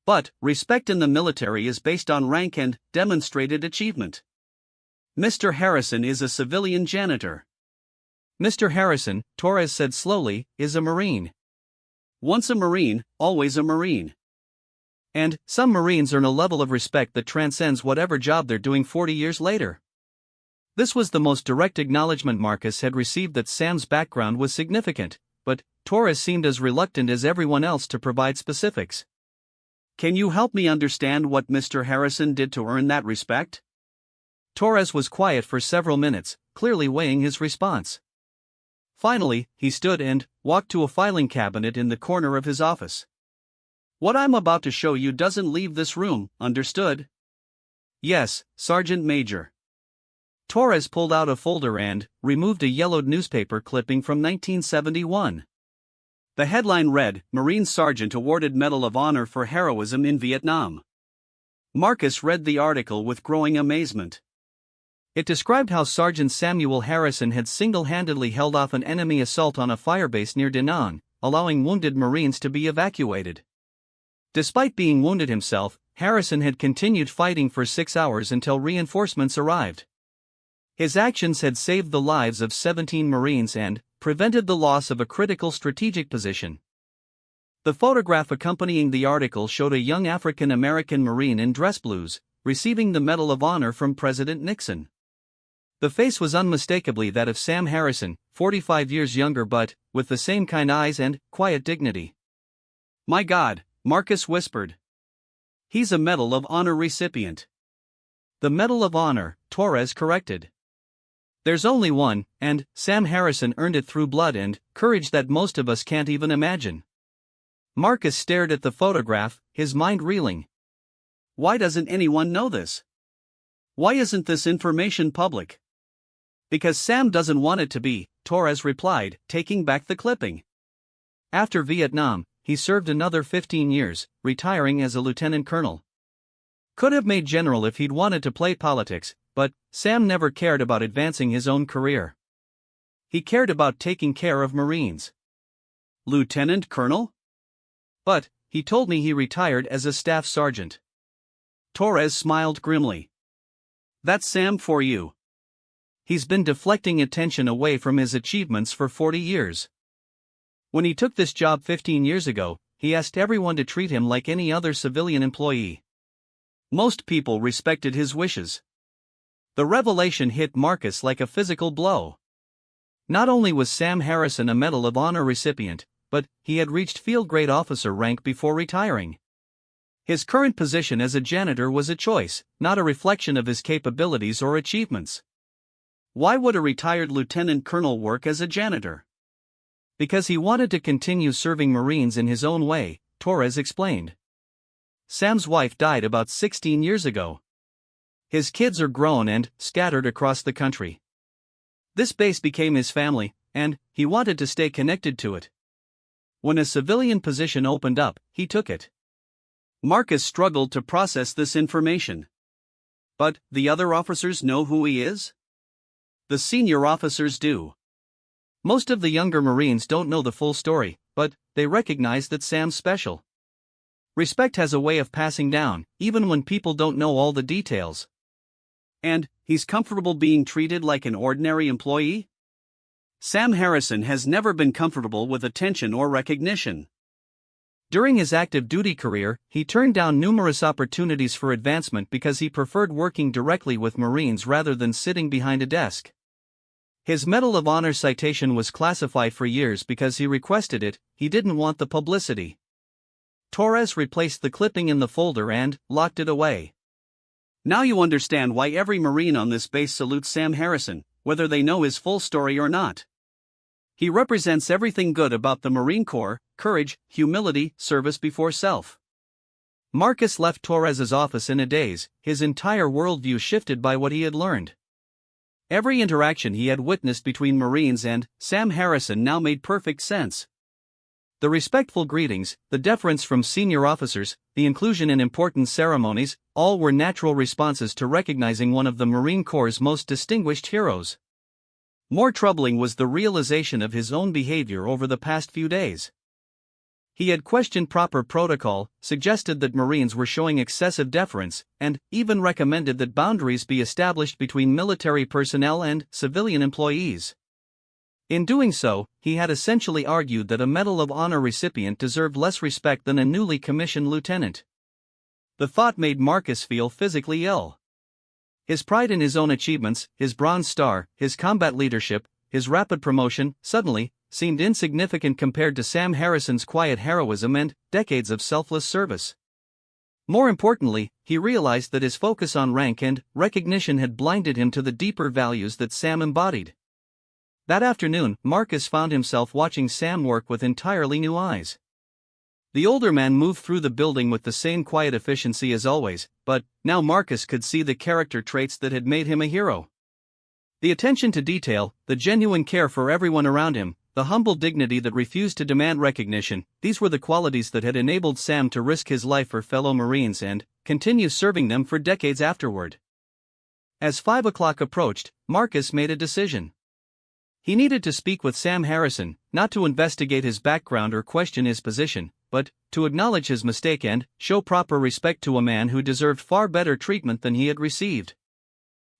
But respect in the military is based on rank and demonstrated achievement. Mr. Harrison is a civilian janitor." "Mr. Harrison," Torres said slowly, "is a Marine. Once a Marine, always a Marine. And some Marines earn a level of respect that transcends whatever job they're doing 40 years later." This was the most direct acknowledgement Marcus had received that Sam's background was significant, but Torres seemed as reluctant as everyone else to provide specifics. "Can you help me understand what Mr. Harrison did to earn that respect?" Torres was quiet for several minutes, clearly weighing his response. Finally, he stood and walked to a filing cabinet in the corner of his office. "What I'm about to show you doesn't leave this room, understood?" "Yes, Sergeant Major." Torres pulled out a folder and removed a yellowed newspaper clipping from 1971. The headline read, "Marine Sergeant Awarded Medal of Honor for Heroism in Vietnam." Marcus read the article with growing amazement. It described how Sergeant Samuel Harrison had single-handedly held off an enemy assault on a firebase near Danang, allowing wounded Marines to be evacuated. Despite being wounded himself, Harrison had continued fighting for 6 hours until reinforcements arrived. His actions had saved the lives of 17 Marines and prevented the loss of a critical strategic position. The photograph accompanying the article showed a young African-American Marine in dress blues, receiving the Medal of Honor from President Nixon. The face was unmistakably that of Sam Harrison, 45 years younger but with the same kind eyes and quiet dignity. "My God," Marcus whispered. "He's a Medal of Honor recipient." "The Medal of Honor," Torres corrected. "There's only one, and Sam Harrison earned it through blood and courage that most of us can't even imagine." Marcus stared at the photograph, his mind reeling. "Why doesn't anyone know this? Why isn't this information public?" "Because Sam doesn't want it to be," Torres replied, taking back the clipping. After Vietnam, he served another 15 years, retiring as a lieutenant colonel. Could have made general if he'd wanted to play politics, but Sam never cared about advancing his own career. He cared about taking care of Marines. "Lieutenant colonel?" "But he told me he retired as a staff sergeant." Torres smiled grimly. "That's Sam for you. He's been deflecting attention away from his achievements for 40 years. When he took this job 15 years ago, he asked everyone to treat him like any other civilian employee. Most people respected his wishes." The revelation hit Marcus like a physical blow. Not only was Sam Harrison a Medal of Honor recipient, but he had reached field grade officer rank before retiring. His current position as a janitor was a choice, not a reflection of his capabilities or achievements. Why would a retired lieutenant colonel work as a janitor? Because he wanted to continue serving Marines in his own way, Torres explained. Sam's wife died about 16 years ago. His kids are grown and scattered across the country. This base became his family, and he wanted to stay connected to it. When a civilian position opened up, he took it. Marcus struggled to process this information. But the other officers know who he is? The senior officers do. Most of the younger Marines don't know the full story, but they recognize that Sam's special. Respect has a way of passing down, even when people don't know all the details. And he's comfortable being treated like an ordinary employee? Sam Harrison has never been comfortable with attention or recognition. During his active duty career, he turned down numerous opportunities for advancement because he preferred working directly with Marines rather than sitting behind a desk. His Medal of Honor citation was classified for years because he requested it. He didn't want the publicity. Torres replaced the clipping in the folder and locked it away. Now you understand why every Marine on this base salutes Sam Harrison, whether they know his full story or not. He represents everything good about the Marine Corps: courage, humility, service before self. Marcus left Torres's office in a daze, his entire worldview shifted by what he had learned. Every interaction he had witnessed between Marines and Sam Harrison now made perfect sense. The respectful greetings, the deference from senior officers, the inclusion in important ceremonies, all were natural responses to recognizing one of the Marine Corps' most distinguished heroes. More troubling was the realization of his own behavior over the past few days. He had questioned proper protocol, suggested that Marines were showing excessive deference, and even recommended that boundaries be established between military personnel and civilian employees. In doing so, he had essentially argued that a Medal of Honor recipient deserved less respect than a newly commissioned lieutenant. The thought made Marcus feel physically ill. His pride in his own achievements, his Bronze Star, his combat leadership, his rapid promotion, suddenly seemed insignificant compared to Sam Harrison's quiet heroism and decades of selfless service. More importantly, he realized that his focus on rank and recognition had blinded him to the deeper values that Sam embodied. That afternoon, Marcus found himself watching Sam work with entirely new eyes. The older man moved through the building with the same quiet efficiency as always, but now Marcus could see the character traits that had made him a hero. The attention to detail, the genuine care for everyone around him, the humble dignity that refused to demand recognition, these were the qualities that had enabled Sam to risk his life for fellow Marines and continue serving them for decades afterward. As 5 o'clock approached, Marcus made a decision. He needed to speak with Sam Harrison, not to investigate his background or question his position, but to acknowledge his mistake and show proper respect to a man who deserved far better treatment than he had received.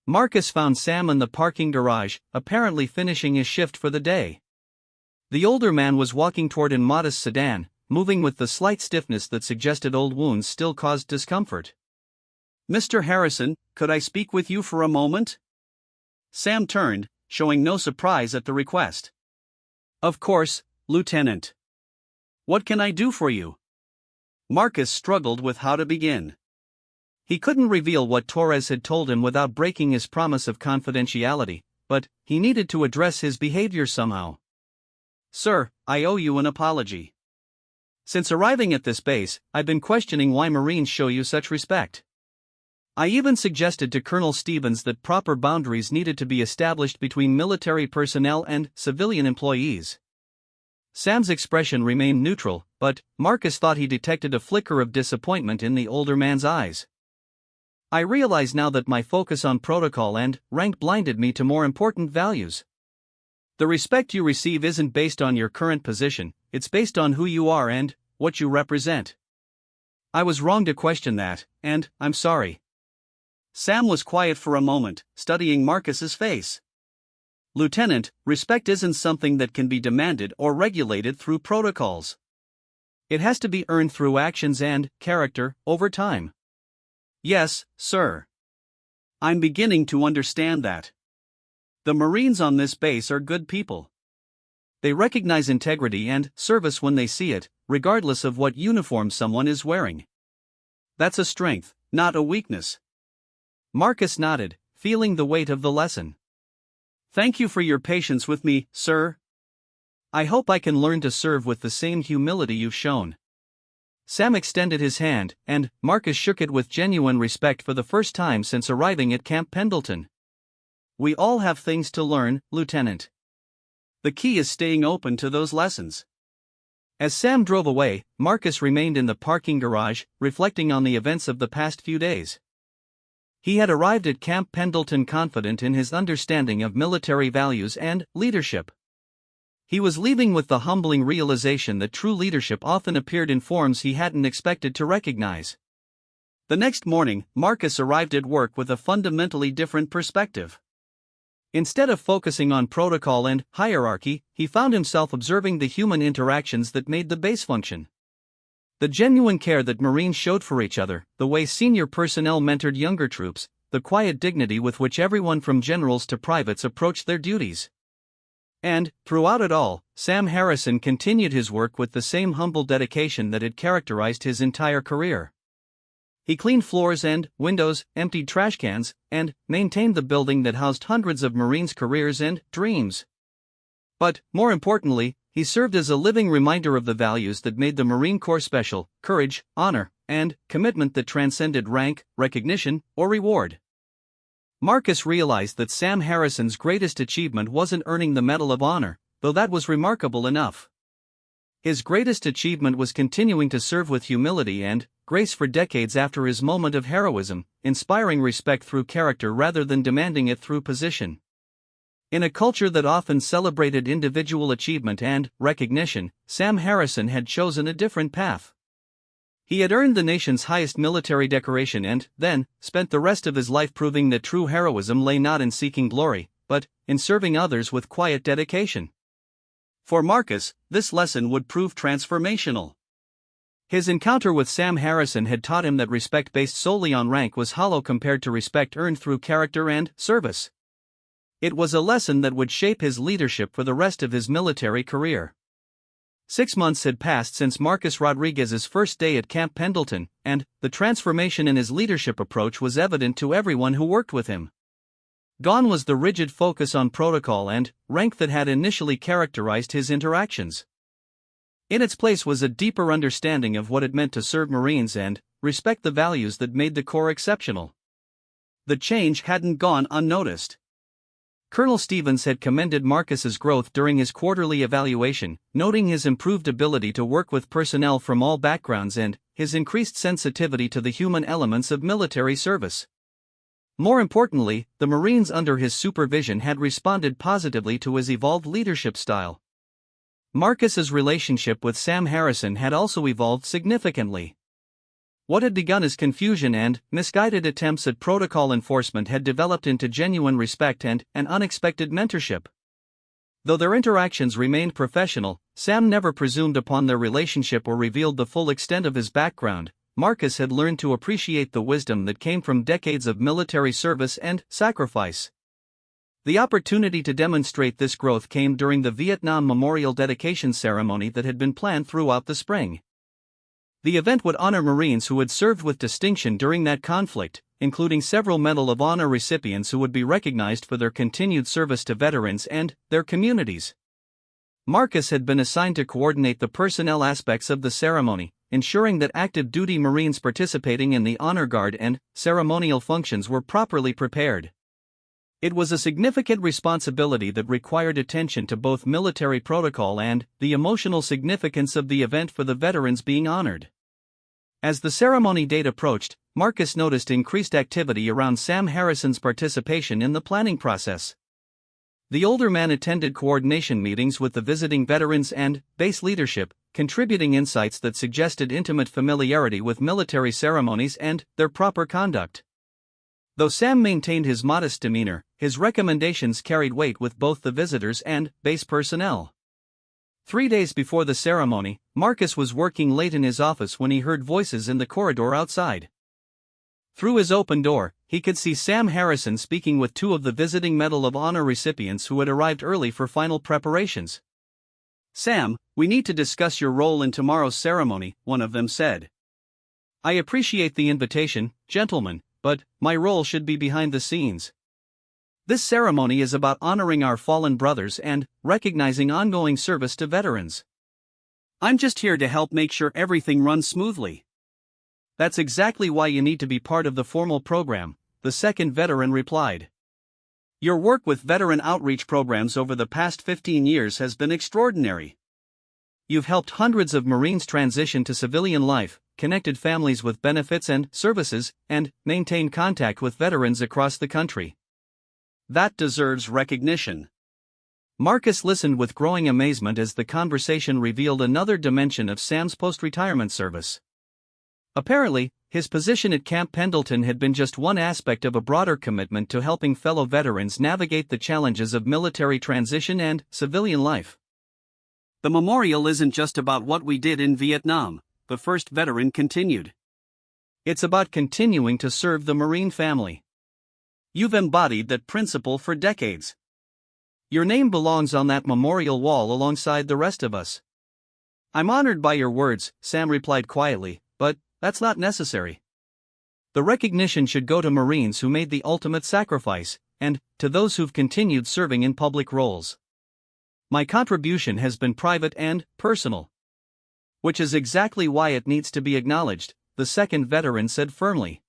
Marcus found Sam in the parking garage, apparently finishing his shift for the day. The older man was walking toward an modest sedan, moving with the slight stiffness that suggested old wounds still caused discomfort. "Mr. Harrison, could I speak with you for a moment?" Sam turned, showing no surprise at the request. "Of course, Lieutenant. What can I do for you?" Marcus struggled with how to begin. He couldn't reveal what Torres had told him without breaking his promise of confidentiality, but he needed to address his behavior somehow. "Sir, I owe you an apology. Since arriving at this base, I've been questioning why Marines show you such respect. I even suggested to Colonel Stevens that proper boundaries needed to be established between military personnel and civilian employees." Sam's expression remained neutral, but Marcus thought he detected a flicker of disappointment in the older man's eyes. "I realize now that my focus on protocol and rank blinded me to more important values. The respect you receive isn't based on your current position, it's based on who you are and what you represent. I was wrong to question that, and I'm sorry." Sam was quiet for a moment, studying Marcus's face. "Lieutenant, respect isn't something that can be demanded or regulated through protocols. It has to be earned through actions and character over time." "Yes, sir. I'm beginning to understand that. The Marines on this base are good people. They recognize integrity and service when they see it, regardless of what uniform someone is wearing. That's a strength, not a weakness." Marcus nodded, feeling the weight of the lesson. "Thank you for your patience with me, sir. I hope I can learn to serve with the same humility you've shown." Sam extended his hand, and Marcus shook it with genuine respect for the first time since arriving at Camp Pendleton. "We all have things to learn, Lieutenant. The key is staying open to those lessons." As Sam drove away, Marcus remained in the parking garage, reflecting on the events of the past few days. He had arrived at Camp Pendleton confident in his understanding of military values and leadership. He was leaving with the humbling realization that true leadership often appeared in forms he hadn't expected to recognize. The next morning, Marcus arrived at work with a fundamentally different perspective. Instead of focusing on protocol and hierarchy, he found himself observing the human interactions that made the base function. The genuine care that Marines showed for each other, the way senior personnel mentored younger troops, the quiet dignity with which everyone from generals to privates approached their duties. And, throughout it all, Sam Harrison continued his work with the same humble dedication that had characterized his entire career. He cleaned floors and windows, emptied trash cans, and maintained the building that housed hundreds of Marines' careers and dreams. But, more importantly, he served as a living reminder of the values that made the Marine Corps special: courage, honor, and commitment that transcended rank, recognition, or reward. Marcus realized that Sam Harrison's greatest achievement wasn't earning the Medal of Honor, though that was remarkable enough. His greatest achievement was continuing to serve with humility and grace for decades after his moment of heroism, inspiring respect through character rather than demanding it through position. In a culture that often celebrated individual achievement and recognition, Sam Harrison had chosen a different path. He had earned the nation's highest military decoration and, then, spent the rest of his life proving that true heroism lay not in seeking glory, but in serving others with quiet dedication. For Marcus, this lesson would prove transformational. His encounter with Sam Harrison had taught him that respect based solely on rank was hollow compared to respect earned through character and service. It was a lesson that would shape his leadership for the rest of his military career. 6 months had passed since Marcus Rodriguez's first day at Camp Pendleton, and the transformation in his leadership approach was evident to everyone who worked with him. Gone was the rigid focus on protocol and rank that had initially characterized his interactions. In its place was a deeper understanding of what it meant to serve Marines and respect the values that made the Corps exceptional. The change hadn't gone unnoticed. Colonel Stevens had commended Marcus's growth during his quarterly evaluation, noting his improved ability to work with personnel from all backgrounds and his increased sensitivity to the human elements of military service. More importantly, the Marines under his supervision had responded positively to his evolved leadership style. Marcus's relationship with Sam Harrison had also evolved significantly. What had begun as confusion and misguided attempts at protocol enforcement had developed into genuine respect and an unexpected mentorship. Though their interactions remained professional, Sam never presumed upon their relationship or revealed the full extent of his background. Marcus had learned to appreciate the wisdom that came from decades of military service and sacrifice. The opportunity to demonstrate this growth came during the Vietnam Memorial Dedication Ceremony that had been planned throughout the spring. The event would honor Marines who had served with distinction during that conflict, including several Medal of Honor recipients who would be recognized for their continued service to veterans and their communities. Marcus had been assigned to coordinate the personnel aspects of the ceremony, ensuring that active duty Marines participating in the honor guard and ceremonial functions were properly prepared. It was a significant responsibility that required attention to both military protocol and the emotional significance of the event for the veterans being honored. As the ceremony date approached, Marcus noticed increased activity around Sam Harrison's participation in the planning process. The older man attended coordination meetings with the visiting veterans and base leadership, contributing insights that suggested intimate familiarity with military ceremonies and their proper conduct. Though Sam maintained his modest demeanor, his recommendations carried weight with both the visitors and base personnel. 3 days before the ceremony, Marcus was working late in his office when he heard voices in the corridor outside. Through his open door, he could see Sam Harrison speaking with 2 of the visiting Medal of Honor recipients who had arrived early for final preparations. "Sam, we need to discuss your role in tomorrow's ceremony," one of them said. "I appreciate the invitation, gentlemen, but my role should be behind the scenes. This ceremony is about honoring our fallen brothers and recognizing ongoing service to veterans. I'm just here to help make sure everything runs smoothly." "That's exactly why you need to be part of the formal program," the second veteran replied. "Your work with veteran outreach programs over the past 15 years has been extraordinary. You've helped hundreds of Marines transition to civilian life, connected families with benefits and services, and maintained contact with veterans across the country. That deserves recognition." Marcus listened with growing amazement as the conversation revealed another dimension of Sam's post-retirement service. Apparently, his position at Camp Pendleton had been just one aspect of a broader commitment to helping fellow veterans navigate the challenges of military transition and civilian life. "The memorial isn't just about what we did in Vietnam," the first veteran continued. "It's about continuing to serve the Marine family. You've embodied that principle for decades. Your name belongs on that memorial wall alongside the rest of us." "I'm honored by your words," Sam replied quietly, "but that's not necessary. The recognition should go to Marines who made the ultimate sacrifice, and to those who've continued serving in public roles. My contribution has been private and personal." "Which is exactly why it needs to be acknowledged," the second veteran said firmly.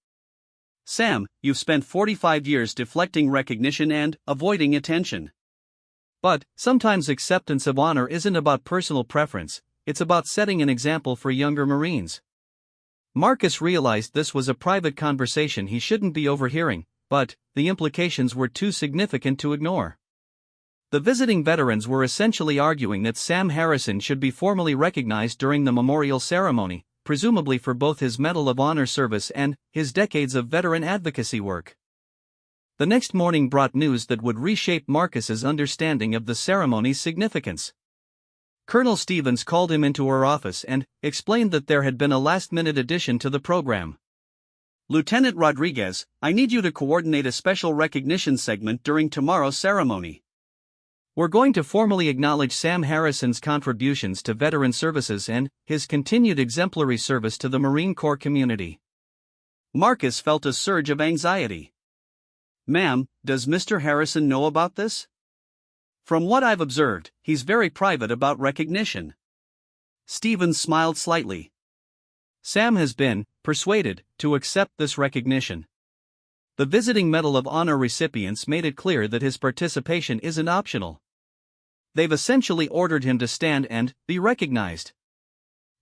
"Sam, you've spent 45 years deflecting recognition and avoiding attention. But sometimes acceptance of honor isn't about personal preference, it's about setting an example for younger Marines." Marcus realized this was a private conversation he shouldn't be overhearing, but the implications were too significant to ignore. The visiting veterans were essentially arguing that Sam Harrison should be formally recognized during the memorial ceremony, presumably for both his Medal of Honor service and his decades of veteran advocacy work. The next morning brought news that would reshape Marcus's understanding of the ceremony's significance. Colonel Stevens called him into her office and explained that there had been a last-minute addition to the program. "Lieutenant Rodriguez, I need you to coordinate a special recognition segment during tomorrow's ceremony. We're going to formally acknowledge Sam Harrison's contributions to veteran services and his continued exemplary service to the Marine Corps community." Marcus felt a surge of anxiety. "Ma'am, does Mr. Harrison know about this?" "From what I've observed, he's very private about recognition." Stevens smiled slightly. "Sam has been persuaded to accept this recognition. The visiting Medal of Honor recipients made it clear that his participation isn't optional. They've essentially ordered him to stand and be recognized.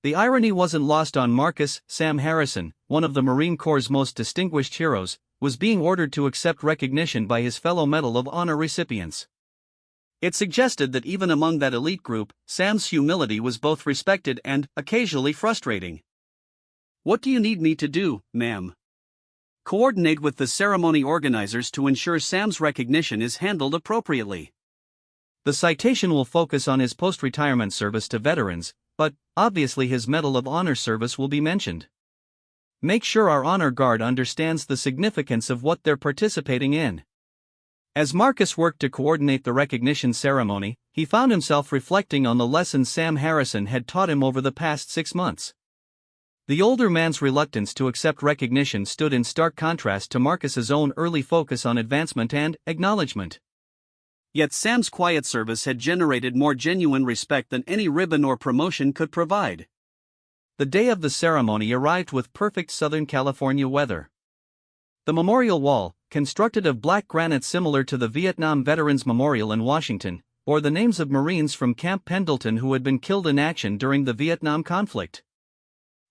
The irony wasn't lost on Marcus. Sam Harrison, one of the Marine Corps' most distinguished heroes, was being ordered to accept recognition by his fellow Medal of Honor recipients. It suggested that even among that elite group, Sam's humility was both respected and, occasionally, frustrating. "What do you need me to do, ma'am?" "Coordinate with the ceremony organizers to ensure Sam's recognition is handled appropriately." The citation will focus on his post-retirement service to veterans, but, obviously, his Medal of Honor service will be mentioned. Make sure our honor guard understands the significance of what they're participating in. As Marcus worked to coordinate the recognition ceremony, he found himself reflecting on the lessons Sam Harrison had taught him over the past 6 months. The older man's reluctance to accept recognition stood in stark contrast to Marcus's own early focus on advancement and acknowledgement. Yet Sam's quiet service had generated more genuine respect than any ribbon or promotion could provide. The day of the ceremony arrived with perfect Southern California weather. The memorial wall, constructed of black granite similar to the Vietnam Veterans Memorial in Washington, bore the names of Marines from Camp Pendleton who had been killed in action during the Vietnam conflict.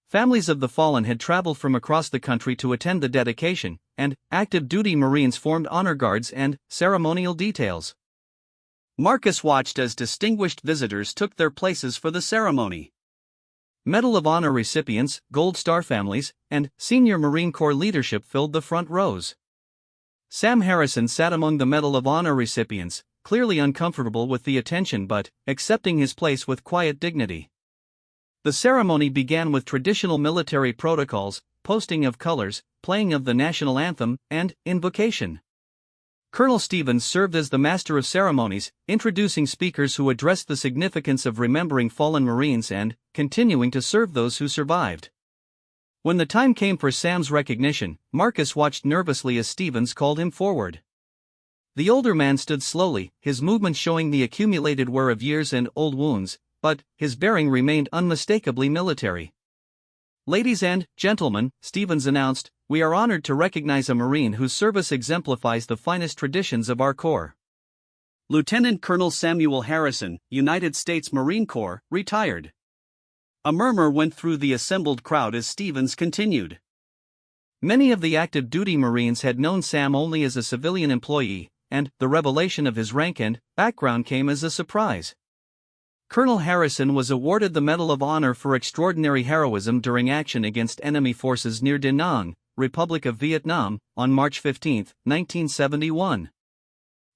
Families of the fallen had traveled from across the country to attend the dedication, and active duty Marines formed honor guards and ceremonial details. Marcus watched as distinguished visitors took their places for the ceremony. Medal of Honor recipients, Gold Star families, and senior Marine Corps leadership filled the front rows. Sam Harrison sat among the Medal of Honor recipients, clearly uncomfortable with the attention but accepting his place with quiet dignity. The ceremony began with traditional military protocols, posting of colors, playing of the national anthem, and invocation. Colonel Stevens served as the master of ceremonies, introducing speakers who addressed the significance of remembering fallen Marines and continuing to serve those who survived. When the time came for Sam's recognition, Marcus watched nervously as Stevens called him forward. The older man stood slowly, his movements showing the accumulated wear of years and old wounds, but his bearing remained unmistakably military. "Ladies and gentlemen," Stevens announced, "we are honored to recognize a Marine whose service exemplifies the finest traditions of our Corps. Lieutenant Colonel Samuel Harrison, United States Marine Corps, retired." A murmur went through the assembled crowd as Stevens continued. Many of the active duty Marines had known Sam only as a civilian employee, and the revelation of his rank and background came as a surprise. Colonel Harrison was awarded the Medal of Honor for extraordinary heroism during action against enemy forces near Da Nang, Republic of Vietnam, on March 15, 1971.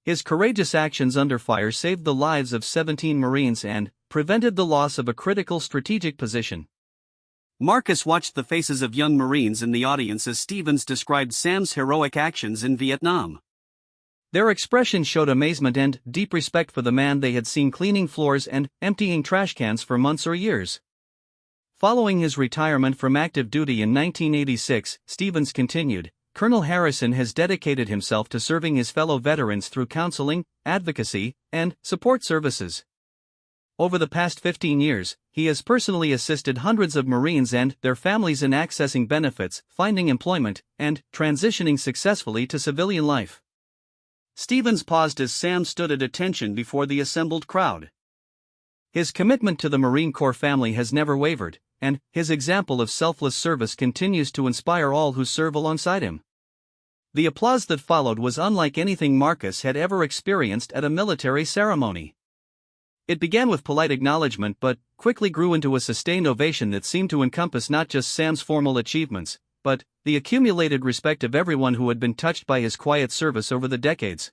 His courageous actions under fire saved the lives of 17 Marines and prevented the loss of a critical strategic position. Marcus watched the faces of young Marines in the audience as Stevens described Sam's heroic actions in Vietnam. Their expression showed amazement and deep respect for the man they had seen cleaning floors and emptying trash cans for months or years. Following his retirement from active duty in 1986, Stevens continued, "Colonel Harrison has dedicated himself to serving his fellow veterans through counseling, advocacy, and support services. Over the past 15 years, he has personally assisted hundreds of Marines and their families in accessing benefits, finding employment, and transitioning successfully to civilian life." Stevens paused as Sam stood at attention before the assembled crowd. His commitment to the Marine Corps family has never wavered, and his example of selfless service continues to inspire all who serve alongside him. The applause that followed was unlike anything Marcus had ever experienced at a military ceremony. It began with polite acknowledgement but quickly grew into a sustained ovation that seemed to encompass not just Sam's formal achievements, but the accumulated respect of everyone who had been touched by his quiet service over the decades.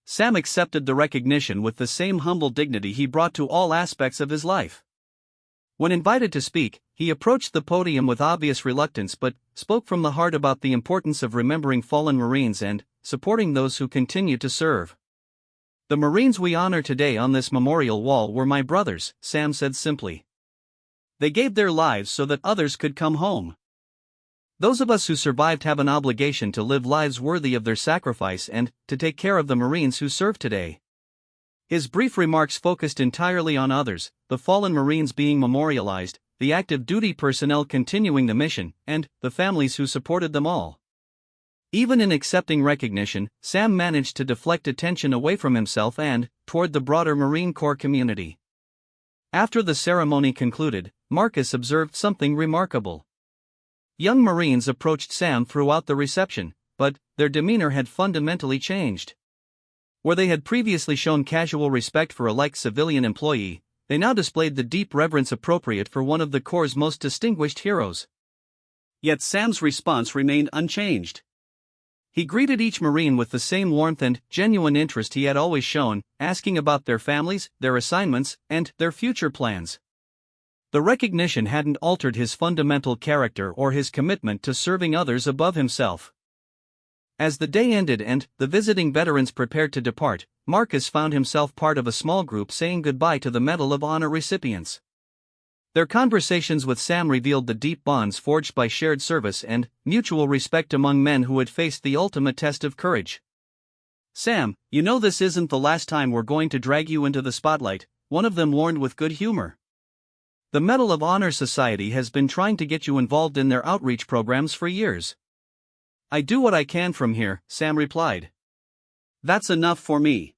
Sam accepted the recognition with the same humble dignity he brought to all aspects of his life. When invited to speak, he approached the podium with obvious reluctance but spoke from the heart about the importance of remembering fallen Marines and supporting those who continue to serve. "The Marines we honor today on this memorial wall were my brothers," Sam said simply. "They gave their lives so that others could come home. Those of us who survived have an obligation to live lives worthy of their sacrifice and to take care of the Marines who serve today." His brief remarks focused entirely on others, the fallen Marines being memorialized, the active duty personnel continuing the mission, and the families who supported them all. Even in accepting recognition, Sam managed to deflect attention away from himself and toward the broader Marine Corps community. After the ceremony concluded, Marcus observed something remarkable. Young Marines approached Sam throughout the reception, but their demeanor had fundamentally changed. Where they had previously shown casual respect for a like civilian employee, they now displayed the deep reverence appropriate for one of the Corps' most distinguished heroes. Yet Sam's response remained unchanged. He greeted each Marine with the same warmth and genuine interest he had always shown, asking about their families, their assignments, and their future plans. The recognition hadn't altered his fundamental character or his commitment to serving others above himself. As the day ended and the visiting veterans prepared to depart, Marcus found himself part of a small group saying goodbye to the Medal of Honor recipients. Their conversations with Sam revealed the deep bonds forged by shared service and mutual respect among men who had faced the ultimate test of courage. "Sam, you know this isn't the last time we're going to drag you into the spotlight," one of them warned with good humor. "The Medal of Honor Society has been trying to get you involved in their outreach programs for years." "I do what I can from here," Sam replied. "That's enough for me."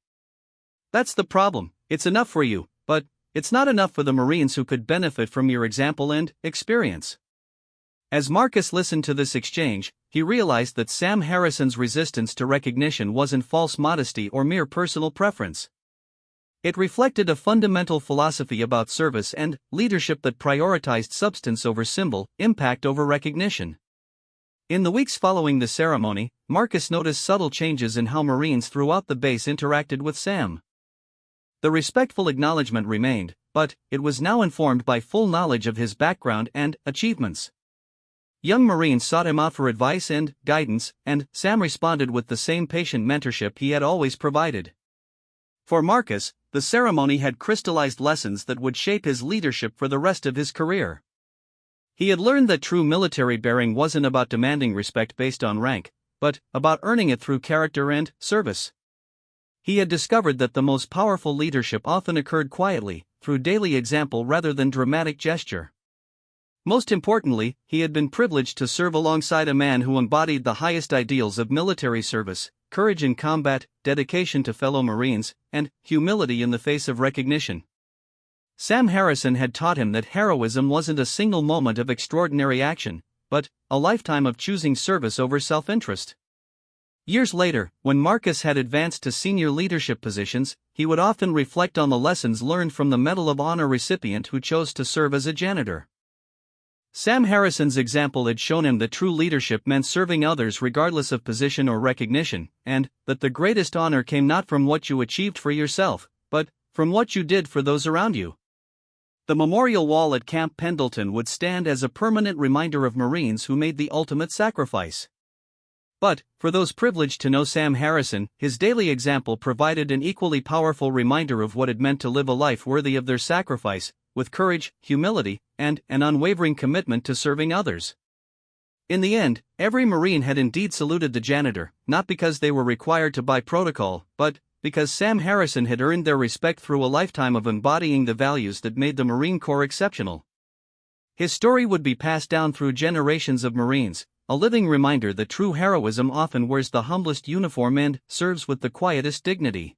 "That's the problem, it's enough for you, but it's not enough for the Marines who could benefit from your example and experience." As Marcus listened to this exchange, he realized that Sam Harrison's resistance to recognition wasn't false modesty or mere personal preference. It reflected a fundamental philosophy about service and leadership that prioritized substance over symbol, impact over recognition. In the weeks following the ceremony, Marcus noticed subtle changes in how Marines throughout the base interacted with Sam. The respectful acknowledgement remained, but it was now informed by full knowledge of his background and achievements. Young Marines sought him out for advice and guidance, and Sam responded with the same patient mentorship he had always provided. For Marcus, the ceremony had crystallized lessons that would shape his leadership for the rest of his career. He had learned that true military bearing wasn't about demanding respect based on rank, but about earning it through character and service. He had discovered that the most powerful leadership often occurred quietly, through daily example rather than dramatic gesture. Most importantly, he had been privileged to serve alongside a man who embodied the highest ideals of military service: courage in combat, dedication to fellow Marines, and humility in the face of recognition. Sam Harrison had taught him that heroism wasn't a single moment of extraordinary action, but a lifetime of choosing service over self-interest. Years later, when Marcus had advanced to senior leadership positions, he would often reflect on the lessons learned from the Medal of Honor recipient who chose to serve as a janitor. Sam Harrison's example had shown him that true leadership meant serving others regardless of position or recognition, and that the greatest honor came not from what you achieved for yourself, but from what you did for those around you. The memorial wall at Camp Pendleton would stand as a permanent reminder of Marines who made the ultimate sacrifice. But, for those privileged to know Sam Harrison, his daily example provided an equally powerful reminder of what it meant to live a life worthy of their sacrifice, with courage, humility, and an unwavering commitment to serving others. In the end, every Marine had indeed saluted the janitor, not because they were required to by protocol, but because Sam Harrison had earned their respect through a lifetime of embodying the values that made the Marine Corps exceptional. His story would be passed down through generations of Marines, a living reminder that true heroism often wears the humblest uniform and serves with the quietest dignity.